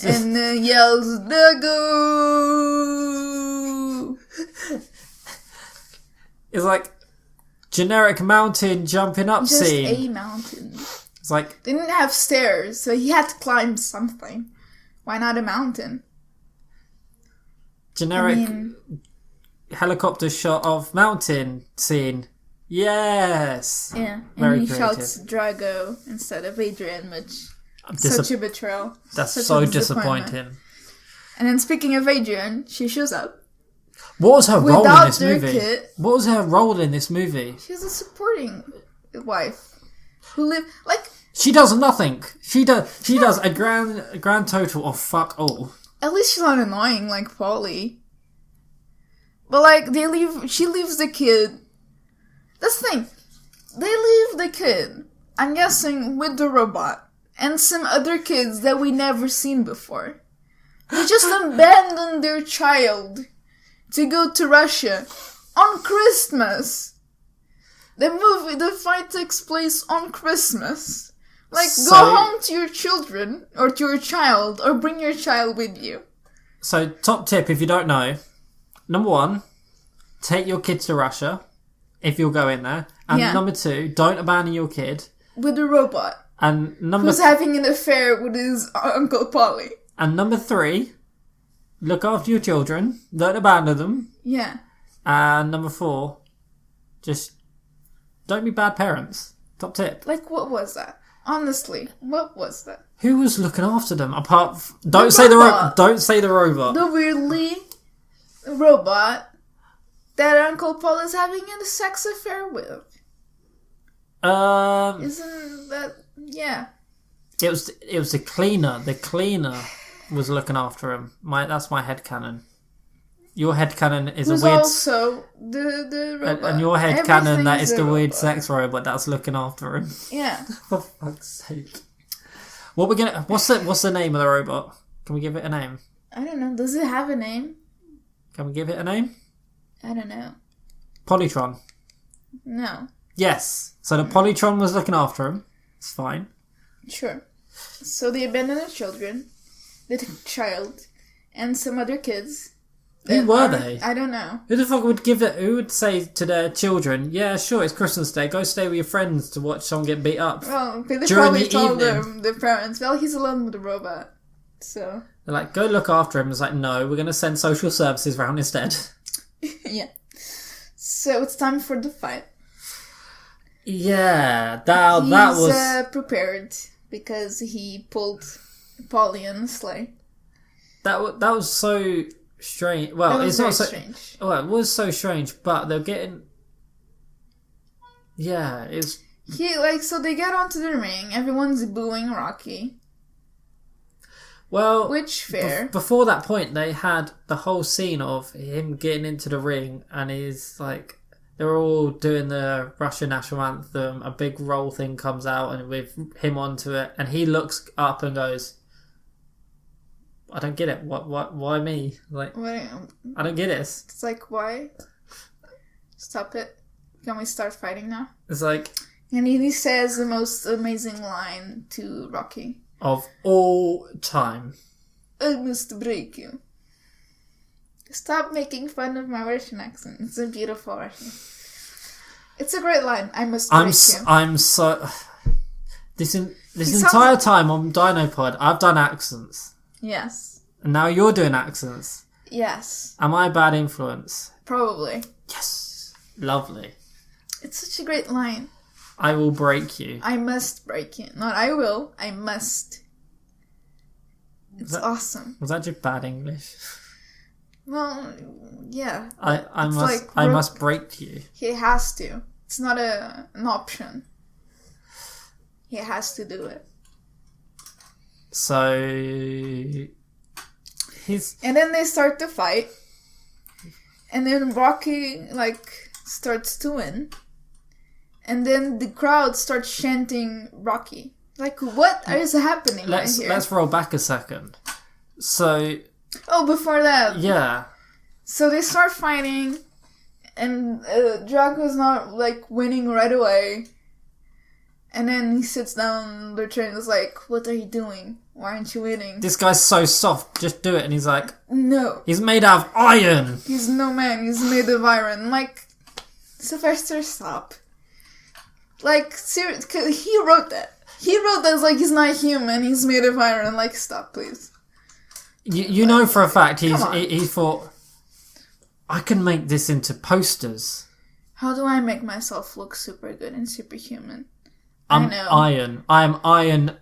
and yells, "Dago!" It's like generic mountain jumping up Just scene. a mountain. It's like They didn't have stairs, so he had to climb something. Why not a mountain? generic I mean, helicopter shot of mountain scene. Yes. yeah. And Very he creative. shouts Drago instead of Adrian, which I'm such a betrayal. That's Such so a disappointment. disappointing. And then speaking of Adrian, she shows up. What was her role in Without this their movie? kid. What was her role in this movie? She's a supporting wife who live like. She does nothing. She does a grand total of fuck all. At least she's not annoying like Polly. But like she leaves the kid. That's the thing. They leave the kid, I'm guessing, with the robot and some other kids that we never seen before. They just abandon their child to go to Russia on Christmas. The fight takes place on Christmas. Like, So- go home to your children, or to your child, or bring your child with you. So, top tip if you don't know. Number 1, take your kids to Russia if you'll go in there. And Yeah. number 2, don't abandon your kid. With a robot And number who's having an affair with his Uncle Polly. and number 3, look after your children. Don't abandon them. Yeah. And number 4, just don't be bad parents. Top tip. Like, what was that? Honestly, what was that? Who was looking after them apart? Don't The robot. Don't say the robot. The weirdly robot that Uncle Paul is having a sex affair with. Isn't that... Yeah. It was the cleaner. The cleaner was looking after him. That's my headcanon. Your headcanon is Who's a weird... also the robot. And your headcanon, that Everything's is the a weird robot. sex robot that's looking after him. Yeah. For fuck's sake. What's the name of the robot? Can we give it a name? I don't know. Does it have a name? Can we give it a name? I don't know. Polytron. No. Yes. So the Polytron was looking after him. It's fine. Sure. So they abandoned their children, the child, and some other kids. Who were they? I don't know. Who the fuck would give it? Who would say to their children, "Yeah, sure, it's Christmas Day. Go stay with your friends to watch someone get beat up"? Well, they During probably the told evening. their parents, well, he's alone with the robot. So, They're like, "Go look after him." It's like, no, we're gonna send social services round instead. yeah. So it's time for the fight. Yeah, that He's was prepared because he pulled Polly in the sleigh. that was so strange. Well, That was it's very not so. strange. Well, it was so strange, but they're getting. Yeah, it's So they get onto the ring. Everyone's booing Rocky. well. Which fair. Before that point, they had the whole scene of him getting into the ring and he's like they're all doing the Russian national anthem. A big roll thing comes out, and with him onto it, and he looks up and goes, "I don't get it. What? Why me? Like, I don't get it." It's like, why? Stop it. Can we start fighting now? It's like, and he says the most amazing line to Rocky of all time. I must break you. Stop making fun of my Russian accent. It's a beautiful Russian. It's a great line. I must break you. I'm so... This entire time on DinoPod, I've done accents. Yes. And now you're doing accents. Yes. Am I a bad influence? Probably. Yes. Lovely. It's such a great line. I will break you. I must break you. Not I will. I must. It's awesome. Was that just bad English? Well, yeah. I must break you. He has to. It's not an option. He has to do it. So and then they start to fight. And then Rocky starts to win. And then the crowd starts chanting Rocky. Like, what is happening right here? Let's roll back a second. So... Oh, before that. Yeah. So they start fighting, and Drago's not, winning right away. And then he sits down on the train and is like, what are you doing? Why aren't you winning? This guy's so soft, just do it. And he's like... No. He's made out of iron! He's no man, he's made of iron. Sylvester, stop. Seriously, 'cause he wrote that. He wrote that he's not human, he's made of iron. Stop, please. You know for a fact he thought, I can make this into posters. How do I make myself look super good and superhuman? I'm I know. iron. I'm iron.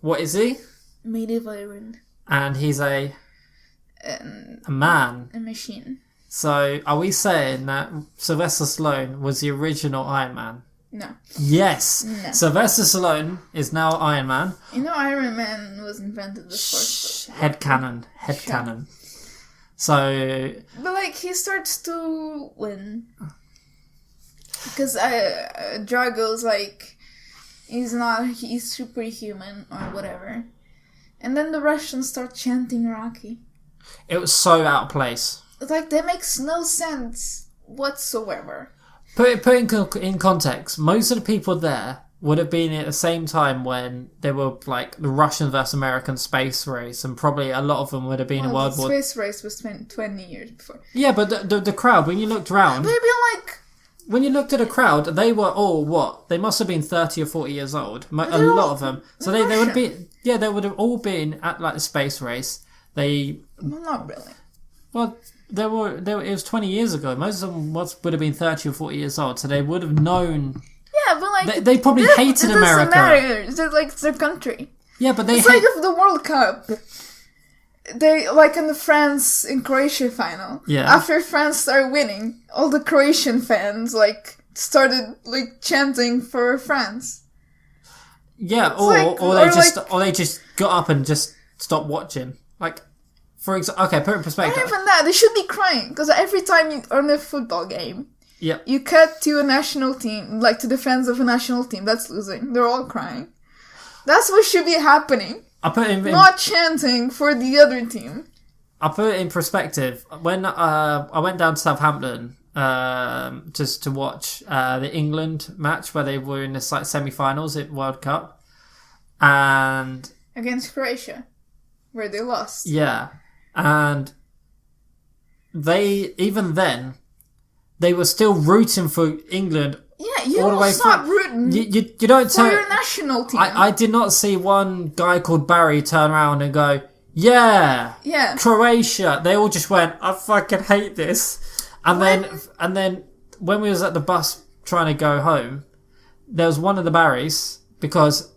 What is he? Made of iron. And he's a man. A machine. So, are we saying that Sylvester Stallone was the original Iron Man? No. Yes! No. Sylvester Stallone is now Iron Man. You know Iron Man was invented before. Headcanon. Headcanon. So... But, he starts to win. Because Drago's, he's superhuman or whatever. And then the Russians start chanting Rocky. It was so out of place. That makes no sense whatsoever. Put in context, most of the people there would have been at the same time when there were the Russian versus American space race, and probably a lot of them would have been in World War. The space race was 20 years before. Yeah, but the crowd, when you looked around, maybe when you looked at the crowd, they were all what? They must have been 30 or 40 years old. A lot of them. So they would have been. Yeah, they would have all been at the space race. Well, not really. Well. It was 20 years ago. Most of them would have been 30 or 40 years old, so they would have known. Yeah, but they probably hated America. It doesn't matter. It's their country. Yeah, but it's of the World Cup. They in the France and Croatia final. Yeah. After France started winning, all the Croatian fans started chanting for France. Yeah, or they just got up and just stopped watching. For example, okay, put it in perspective. Not even that, they should be crying, because every time you on a football game, you cut to a national team, to the fans of a national team that's losing. They're all crying. That's what should be happening. Not chanting for the other team. I'll put it in perspective. When I went down to Southampton just to watch the England match where they were in the semi-finals at World Cup, and against Croatia, where they lost. Yeah. And they were still rooting for England. Yeah, you don't stop rooting you don't for your national team. I did not see one guy called Barry turn around and go, yeah, Croatia. They all just went, I fucking hate this. And then when we was at the bus trying to go home, there was one of the Barrys, because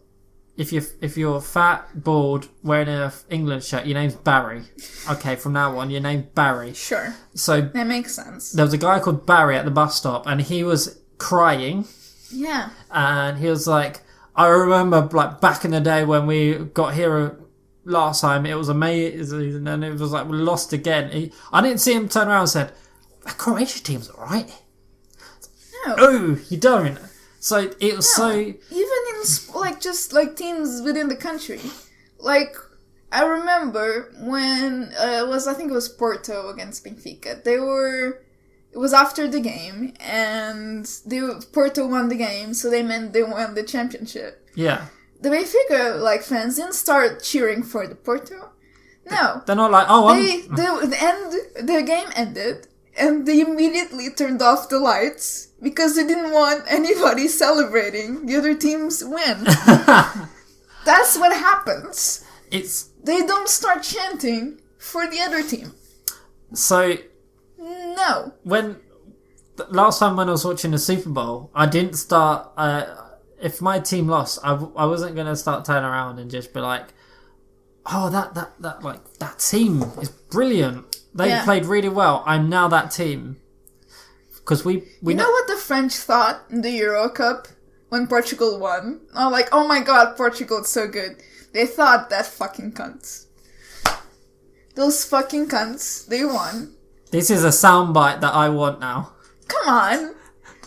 if you're fat, bald, wearing an England shirt, your name's Barry. Okay, from now on, your name's Barry. Sure. So that makes sense. There was a guy called Barry at the bus stop, and he was crying. Yeah. And he was like, I remember back in the day when we got here last time, it was amazing, and it was we lost again. I didn't see him turn around and said, that Croatia team's alright. No. Oh, you don't. So it was Even in just teams within the country, I remember when I think it was Porto against Benfica. It was after the game, and Porto won the game, so they meant they won the championship. Yeah. The Benfica fans didn't start cheering for the Porto. No. They're not like, the game ended, and they immediately turned off the lights because they didn't want anybody celebrating the other team's win. That's what happens. They don't start chanting for the other team. So... No. Last time when I was watching the Super Bowl, I didn't start... if my team lost, I wasn't going to start turning around and just be like, oh, that team is brilliant. They played really well. I'm now that team. Because we know what the French thought in the Euro Cup when Portugal won? Oh my god, Portugal is so good. They thought that fucking cunts. Those fucking cunts, they won. This is a soundbite that I want now. Come on.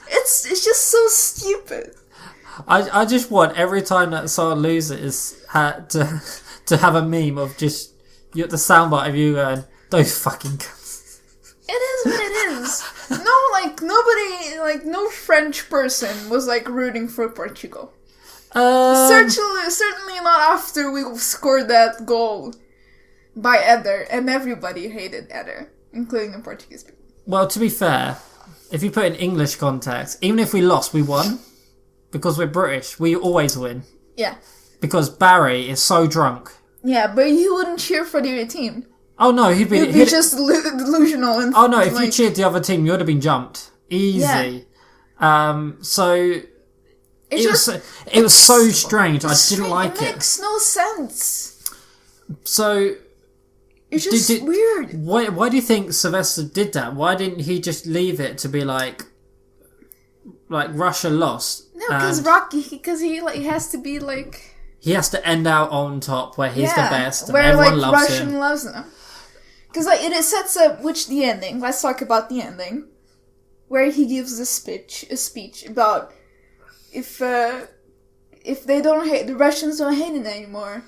It's just so stupid. I just want every time that someone loses to have a meme of just the soundbite of you going, those fucking cunts. It is what it is. Nobody, no French person was rooting for Portugal. Certainly not after we scored that goal by Eder, and everybody hated Eder, including the Portuguese people. Well, to be fair, if you put in English context, even if we lost, we won. Because we're British, we always win. Yeah. Because Barry is so drunk. Yeah, but he wouldn't cheer for the other team. Oh no, he'd be just delusional. And oh no, if you cheered the other team, you would have been jumped. Easy. Yeah. So... It was so strange. I didn't like it. It makes no sense. So... It's just weird. Why do you think Sylvester did that? Why didn't he just leave it to be like Russia lost? No, because he has to be he has to end out on top where he's the best and where everyone loves Russian him. loves him. Because it sets up the ending. Let's talk about the ending, where he gives a speech about if they don't hate the Russians don't hate it anymore.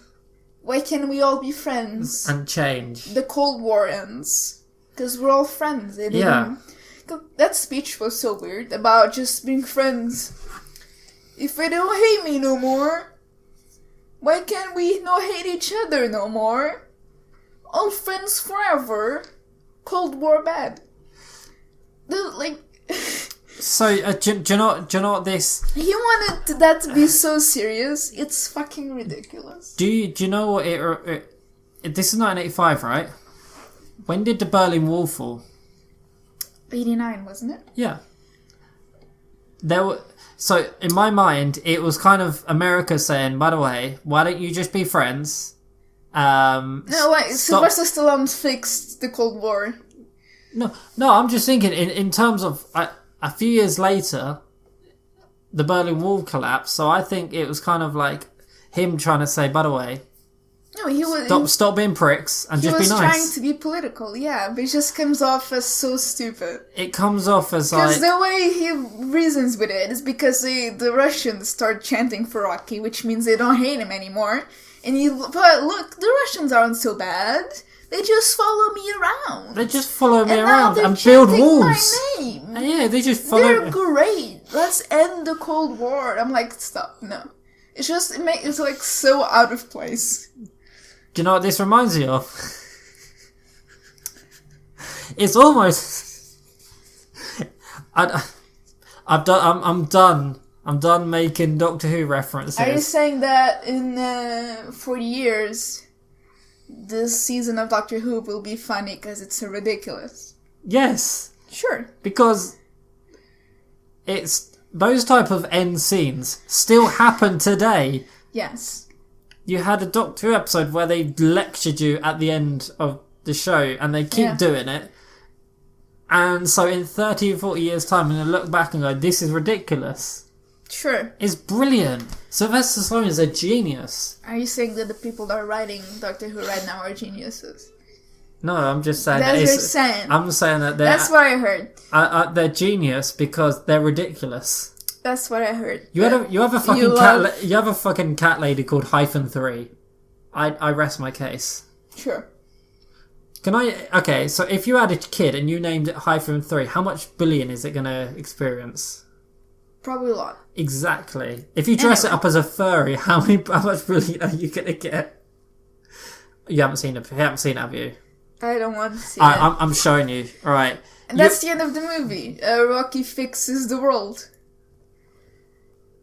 Why can't we all be friends? And change. The Cold War ends. Because we're all friends. That speech was so weird about just being friends. If they don't hate me no more, why can't we not hate each other no more? All friends forever. Cold War bad. So, do you know what this... He wanted that to be so serious. It's fucking ridiculous. Do you know what it... This is 1985, right? When did the Berlin Wall fall? 89, wasn't it? Yeah. So, in my mind, it was kind of America saying, by the way, why don't you just be friends? Sylvester Stallone fixed the Cold War. No, I'm just thinking in terms of... a few years later, the Berlin Wall collapsed, so I think it was kind of like him trying to say, by the way, stop being pricks and just be nice. He was trying to be political, yeah, but it just comes off as so stupid. It comes off as because the way he reasons with it is because the Russians start chanting for Rocky, which means they don't hate him anymore. But look, the Russians aren't so bad. They just follow me around. They just follow me around and build walls. My name. Yeah, they just follow. They're great. Let's end the Cold War. I'm like, stop. No, it's just it's so out of place. Do you know what this reminds me of? It's almost. I'm done. I'm done making Doctor Who references. Are you saying that in 40 years? This season of Doctor Who will be funny because it's so ridiculous? Yes. Sure. Because it's those type of end scenes still happen today. Yes. You had a Doctor Who episode where they lectured you at the end of the show and they keep doing it. And so in 30 or 40 years' time, I'm going to look back and go, this is ridiculous. Sure. It's brilliant. Sylvester Stallone is a genius. Are you saying that the people that are writing Doctor Who right now are geniuses? No, I'm just saying That's what you're saying. I'm saying that That's what I heard. they're genius because they're ridiculous. That's what I heard. You have a fucking you have a fucking cat lady called -3. I rest my case. Sure. Okay, so if you had a kid and you named it -3, how much bullying is it gonna experience? Probably a lot. Exactly. If you dress it up as a furry, how much bullying are you gonna get? You haven't seen it, have you? I don't want to see it. I'm showing you. Alright. And that's the end of the movie. Rocky fixes the world.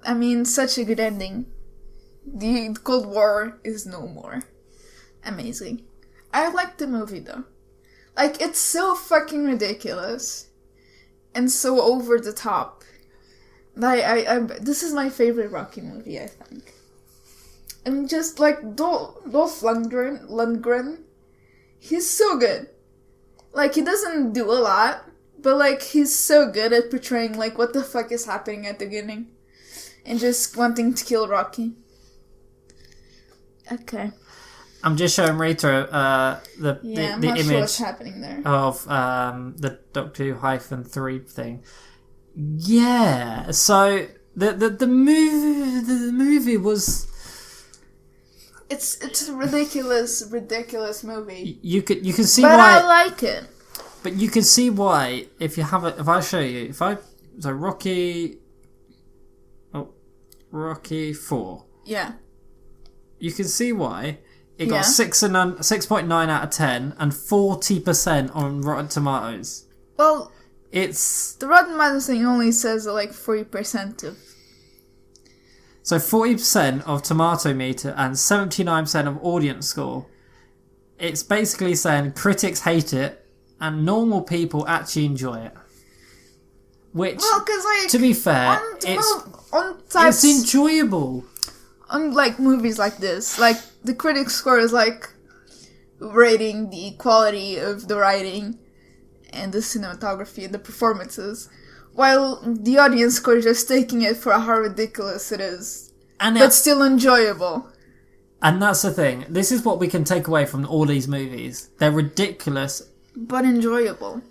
I mean, such a good ending. The Cold War is no more. Amazing. I like the movie though. Like, it's so fucking ridiculous. And so over the top. This is my favorite Rocky movie, I think. And just like Dolph Lundgren, he's so good. Like, he doesn't do a lot, but like, he's so good at portraying like what the fuck is happening at the beginning. And just wanting to kill Rocky. Okay. I'm just showing Rita the I'm not image sure what's happening there. of the Doctor Who -3 thing. Yeah. So the movie was. It's a ridiculous movie. You can see but why. I like it. But you can see why if you have it. If I show you, Rocky 4. Yeah. You can see why it got 6.9 out of 10 and 40% on Rotten Tomatoes. Well, it's the Rotten Tomatoes thing only says like 40% of. So 40% of tomato meter and 79% of audience score. It's basically saying critics hate it and normal people actually enjoy it. Which, like, to be fair, it's enjoyable. On like movies like this, like the critic score is like rating the quality of the writing and the cinematography and the performances, while the audience score is just taking it for how ridiculous it is, but still enjoyable. And that's the thing. This is what we can take away from all these movies. They're ridiculous, but enjoyable.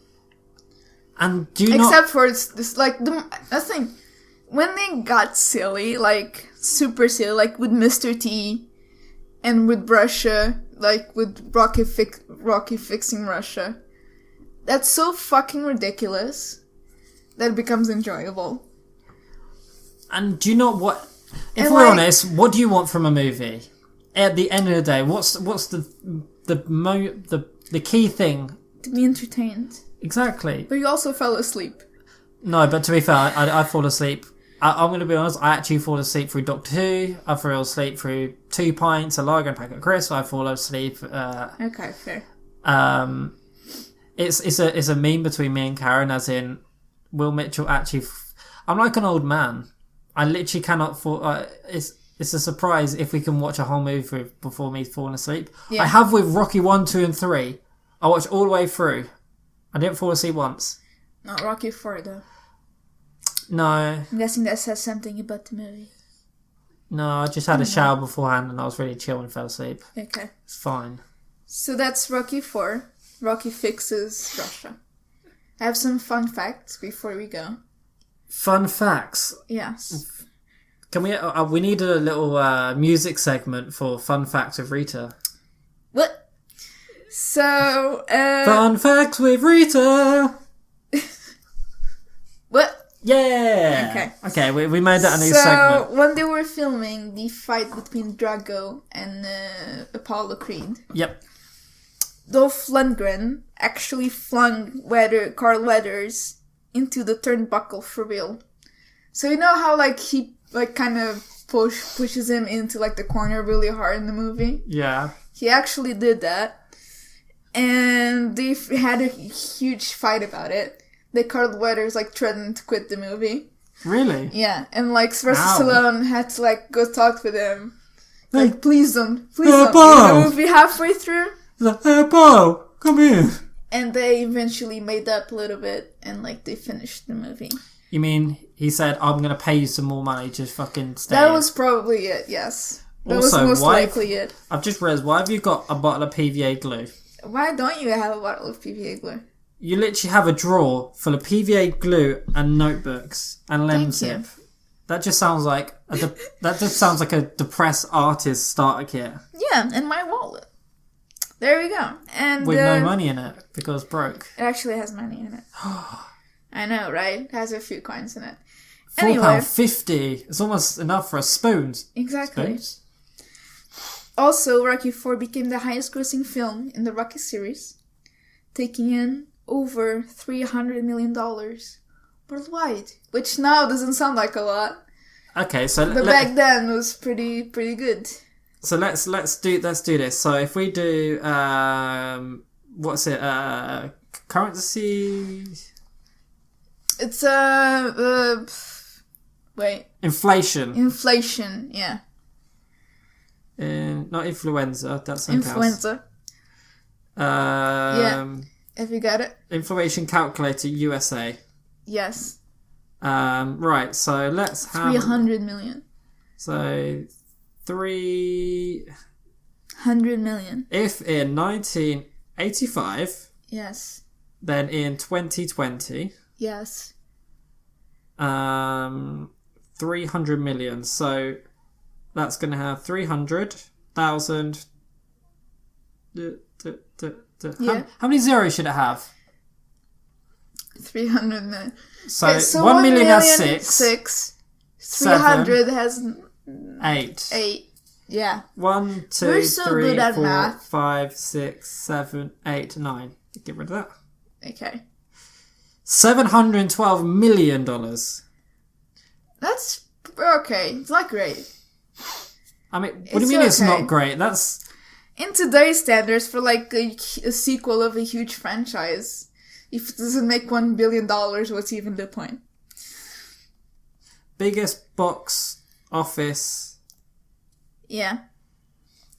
And except for this, like the thing, when they got silly, like super silly, like with Mr. T, and with Russia, like with Rocky fixing Russia, that's so fucking ridiculous that it becomes enjoyable. And do you know what? If we're honest, what do you want from a movie? At the end of the day, what's the key thing? To be entertained. Exactly. But you also fell asleep. No, but to be fair, I fall asleep. I'm going to be honest, I actually fall asleep through Doctor Who. I fall asleep through 2 pints, a lager and a packet of crisps. I fall asleep. Okay, fair. It's a meme between me and Karen, as in, Will Mitchell actually... I'm like an old man. I literally cannot fall... It's a surprise if we can watch a whole movie before me falling asleep. Yeah. I have with Rocky 1, 2 and 3. I watched all the way through. I didn't fall asleep once. Not Rocky 4 though. No. I'm guessing that says something about the movie. No, I just had a shower beforehand and I was really chill and fell asleep. Okay. It's fine. So that's Rocky 4. Rocky fixes Russia. I have some fun facts before we go. Fun facts? Yes. Can we need a little music segment for Fun Facts with Rita. What? So, Fun Facts with Rita! What? Yeah! Okay, we made that a new segment. So, when they were filming the fight between Drago and Apollo Creed... Yep. Dolph Lundgren actually flung Carl Weathers into the turnbuckle for real. So you know how like he like kind of pushes him into like the corner really hard in the movie? Yeah. He actually did that. And they had a huge fight about it. That Carl Weathers like threatened to quit the movie. Really? Yeah. And like Sylvester Stallone had to like go talk with him. Like, please don't. The movie halfway through. Hey, Paul, come here. And they eventually made up a little bit and like they finished the movie. You mean he said, I'm going to pay you some more money, just fucking stay That was probably it, yes. That also, was most likely it. I've just realised, why have you got a bottle of PVA glue? Why don't you have a bottle of PVA glue? You literally have a drawer full of PVA glue and notebooks and lemsip. That just sounds like a depressed artist starter kit. Yeah, and my wallet. There we go. And with no money in it because broke. It actually has money in it. I know, right? It has a few coins in it. £4.50. It's almost enough for a spoon. Exactly. Spoons? Also, Rocky IV became the highest-grossing film in the Rocky series, taking in over $300 million worldwide, which now doesn't sound like a lot. Okay, so but back then was pretty good. So let's do this. So if we do what's it? Currency. It's wait. Inflation. Inflation, yeah. Not influenza. That's something influenza. Yeah. Have you got it? Inflation calculator USA. Yes. Right. So let's have 300 million. So 300 million. If in 1985. Yes. Then in 2020. Yes. 300 million. So that's going to have 300,000. Yeah. How many zeros should it have? 300 million. So, okay, so 1 million has 6. 300 has 8. 8. Yeah. 1, 2, We're so 3, good at 4, math. 5, 6, 7, 8, 9. Get rid of that. Okay. $712 million. That's okay. It's not great. I mean, what do you mean it's not great? That's... In today's standards, for like a sequel of a huge franchise, if it doesn't make $1 billion, what's even the point? Biggest box office. Yeah.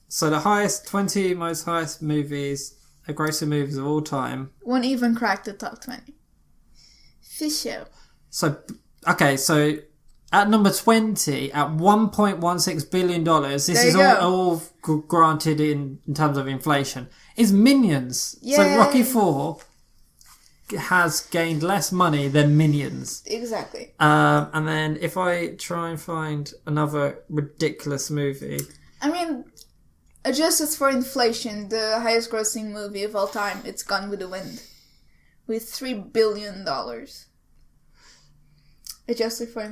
So the 20 most highest movies, grossing movies of all time. Won't even crack the top 20. For sure. So, okay, so at number 20, at $1.16 billion, this is all granted in terms of inflation, is Minions. Yay. So Rocky IV has gained less money than Minions. Exactly. And then if I try and find another ridiculous movie... I mean, adjusted for inflation, the highest grossing movie of all time, it's Gone with the Wind. With $3 billion. Adjusted for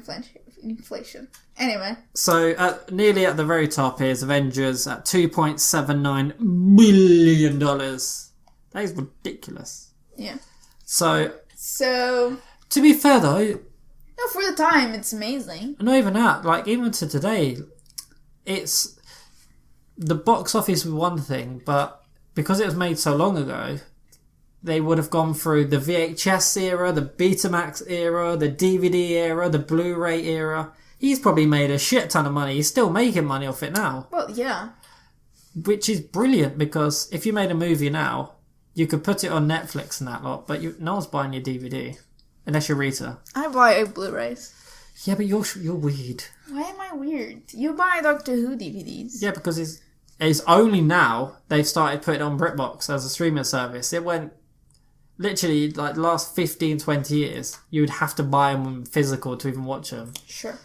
inflation. Anyway. So, nearly at the very top is Avengers at $2.79 million. That is ridiculous. Yeah. So, to be fair though... No, for the time, it's amazing. Not even that. Like, even to today, it's... The box office was one thing, but because it was made so long ago... They would have gone through the VHS era, the Betamax era, the DVD era, the Blu-ray era. He's probably made a shit ton of money. He's still making money off it now. Well, yeah. Which is brilliant because if you made a movie now, you could put it on Netflix and that lot, but no one's buying your DVD. Unless you're Rita. I buy Blu-rays. Yeah, but you're weird. Why am I weird? You buy Doctor Who DVDs. Yeah, because it's only now they've started putting it on BritBox as a streaming service. It went... Literally, like the last 15, 20 years, you would have to buy them physical to even watch them. Sure.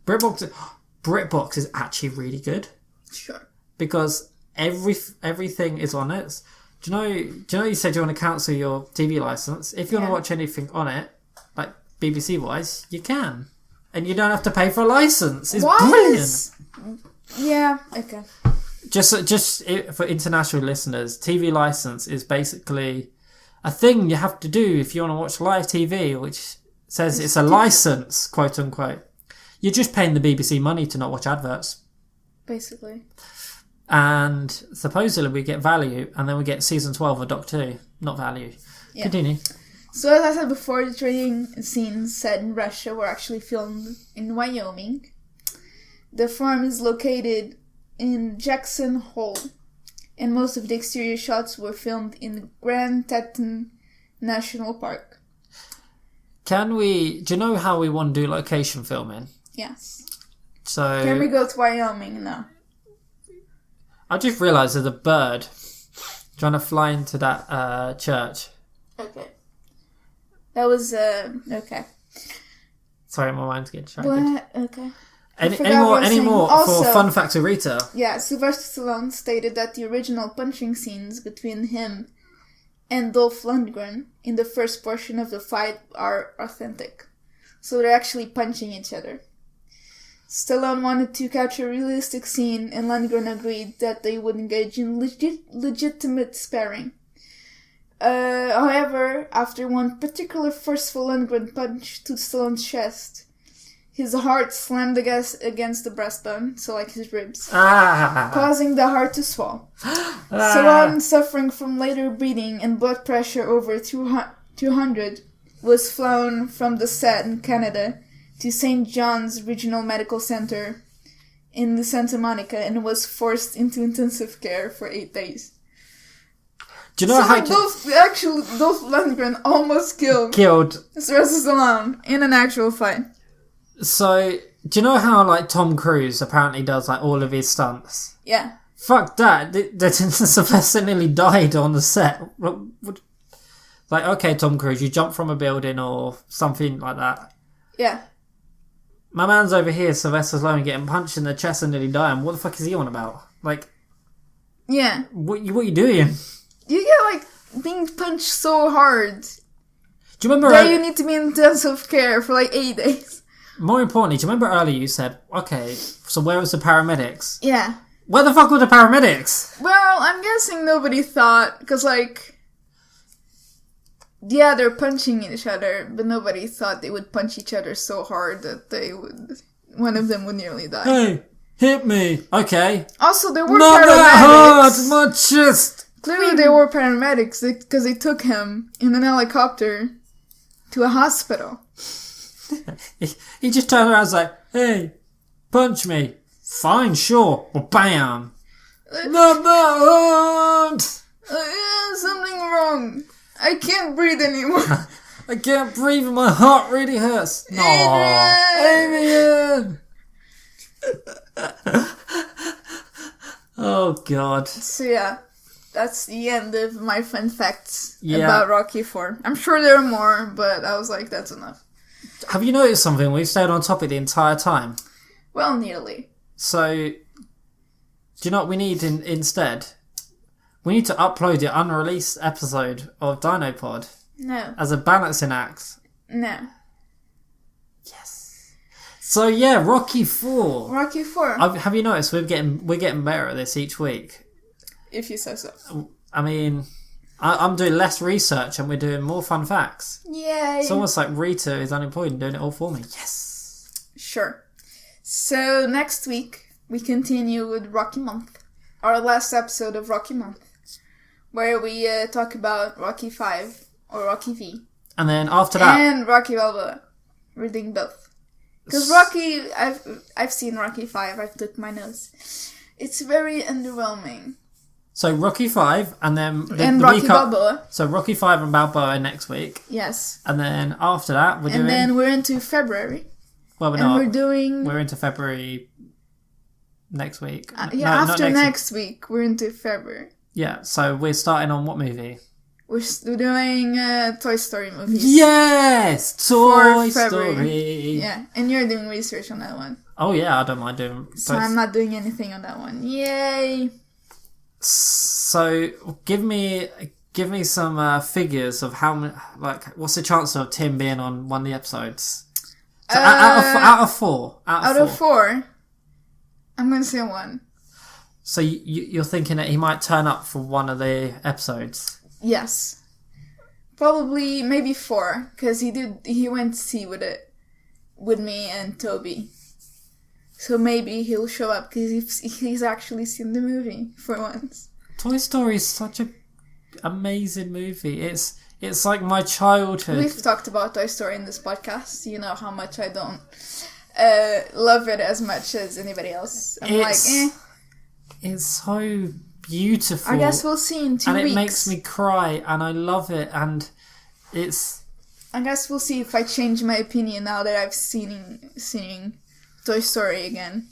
BritBox is actually really good. Sure. Because everything is on it. Do you know you said you want to cancel your TV license? If you want to watch anything on it, like BBC wise, you can. And you don't have to pay for a license. It's brilliant. Yeah, okay. Just for international listeners, TV license is basically... a thing you have to do if you want to watch live TV, which says it's a license, quote unquote. You're just paying the BBC money to not watch adverts. Basically. And supposedly we get value, and then we get season 12 of Doctor Who. Not value. Yeah. Continue. So as I said before, the training scenes set in Russia were actually filmed in Wyoming. The farm is located in Jackson Hole. And most of the exterior shots were filmed in Grand Teton National Park. Do you know how we want to do location filming? Yes. So... Can we go to Wyoming now? I just realised there's a bird trying to fly into that church. Okay. That was, okay. Sorry, my mind's getting distracted. What? Okay. Any more for Fun Fact of Rita? Yeah, Sylvester Stallone stated that the original punching scenes between him and Dolph Lundgren in the first portion of the fight are authentic. So they're actually punching each other. Stallone wanted to capture a realistic scene, and Lundgren agreed that they would engage in legitimate sparring. However, after one particular forceful Lundgren punch to Stallone's chest, his heart slammed against the breastbone, so like his ribs, causing the heart to swell. Stallone, suffering from later bleeding and blood pressure over 200, was flown from the set in Canada to St. John's Regional Medical Center in the Santa Monica and was forced into intensive care for 8 days. Do you know how Dolph Lundgren almost killed Sylvester Stallone in an actual fight. So, do you know how, like, Tom Cruise apparently does, like, all of his stunts? Yeah. Fuck that. Sylvester nearly died on the set. Like, okay, Tom Cruise, you jump from a building or something like that. Yeah. My man's over here, Sylvester Stallone, getting punched in the chest and nearly dying. What the fuck is he on about? Like... Yeah. What you doing? You get, like, being punched so hard. Do you remember... that you need to be in intensive care for, like, 8 days. More importantly, do you remember earlier you said, okay, so where was the paramedics? Yeah. Where the fuck were the paramedics? Well, I'm guessing nobody thought, because, like, yeah, they're punching each other, but nobody thought they would punch each other so hard that one of them would nearly die. Hey, hit me. Okay. Also, there were not paramedics. Not that hard, my chest. Clearly, there were paramedics, because they took him in an helicopter to a hospital. He just turned around and was like, hey, punch me. Fine, sure. Well, bam. Not that hard. Something wrong. I can't breathe anymore. I can't breathe and my heart really hurts. No. Adrian. Oh, God. So, yeah. That's the end of my fun facts about Rocky IV. I'm sure there are more, but I was like, that's enough. Have you noticed something? We've stayed on topic the entire time. Well, nearly. So, do you know what we need instead? We need to upload the unreleased episode of DinoPod. No. As a balancing act. No. Yes. So yeah, Rocky IV. Rocky IV. Have you noticed we're getting better at this each week? If you say so. I mean, I'm doing less research and we're doing more fun facts. Yay. It's almost like Rita is unemployed and doing it all for me. Yes. Sure. So next week we continue with Rocky Month, our last episode of Rocky Month, where we talk about Rocky V or Rocky V. And then after that... And Rocky Balboa. We're doing both. Because Rocky, I've seen Rocky V, I've took my notes. It's very underwhelming. So Rocky V and then... Rocky Balboa. So Rocky V and Balboa next week. Yes. And then after that And then we're into February. Well, we're not. We're into February next week. After next week, we're into February. Yeah, so we're starting on what movie? We're doing Toy Story movies. Yes! Toy Story! Yeah, and you're doing research on that one. Oh yeah, I don't mind doing... So I'm not doing anything on that one. Yay! So, give me some figures of how many... Like, what's the chance of Tim being on one of the episodes? So out of four. Out of four, I'm going to say 1. So you're thinking that he might turn up for one of the episodes? Yes. Probably maybe 4, because he went to see with me and Toby. So maybe he'll show up because he's actually seen the movie for once. Toy Story is such an amazing movie. It's like my childhood. We've talked about Toy Story in this podcast. You know how much I don't love it as much as anybody else. It's so beautiful. I guess we'll see in 2 weeks. And it makes me cry, and I love it, and it's... I guess we'll see if I change my opinion now that I've seen Toy Story again.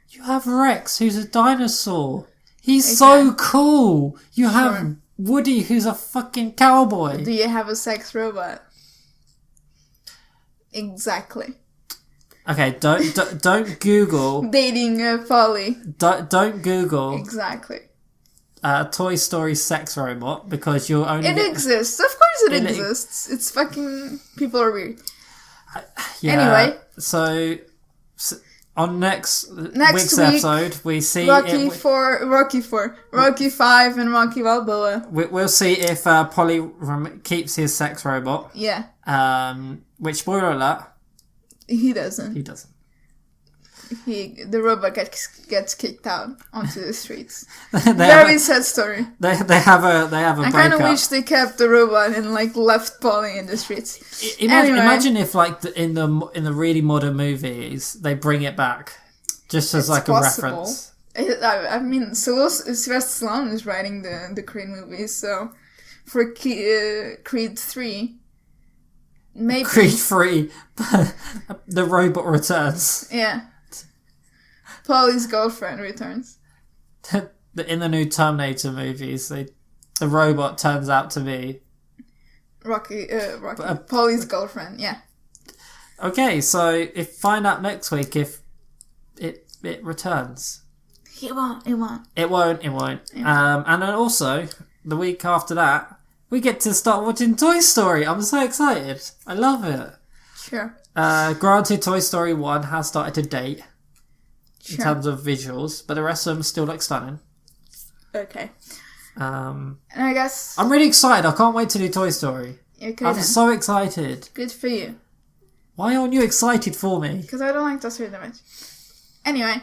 You have Rex, who's a dinosaur. He's so cool. You have Woody, who's a fucking cowboy. Do you have a sex robot? Exactly. Okay, don't Google dating Polly. Don't Google exactly. Toy Story sex robot because you'll only. It exists. Of course, it exists. It's fucking people are weird. Anyway, so on next week's episode, we see Rocky 4, Rocky 5, and Rocky Balboa. We'll see if Polly keeps his sex robot. Yeah. Which, spoiler alert, he doesn't. The robot gets kicked out onto the streets. Very sad story. They have a I kind of wish they kept the robot and left Polly in the streets. Imagine if in the really modern movies they bring it back just as a reference. I mean, Sylvester Stallone is writing the Creed movies, so for Creed 3. Maybe. Creed 3, the robot returns. Yeah. Polly's girlfriend returns. In the new Terminator movies, the robot turns out to be... Rocky. Polly's girlfriend, yeah. Okay, so find out next week if it returns. It won't. It won't. Yeah. And then also, the week after that, we get to start watching Toy Story. I'm so excited. I love it. Sure. Granted, Toy Story 1 has started to date in Sure. terms of visuals, but the rest of them still look stunning. Okay. And I guess... I'm really excited. I can't wait to do Toy Story. Okay, I'm so excited. Good for you. Why aren't you excited for me? Because I don't like Toy Story that much. Anyway,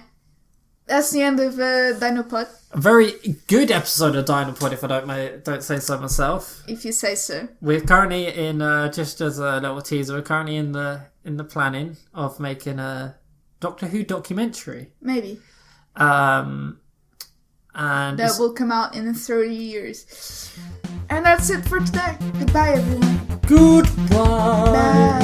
that's the end of DinoPod. A very good episode of DinoPod, if I don't say so myself. If you say so. We're currently in, just as a little teaser, we're currently in the planning of making a Doctor Who documentary. Maybe. And that will come out in 30 years. And that's it for today. Goodbye, everyone. Goodbye. Bye.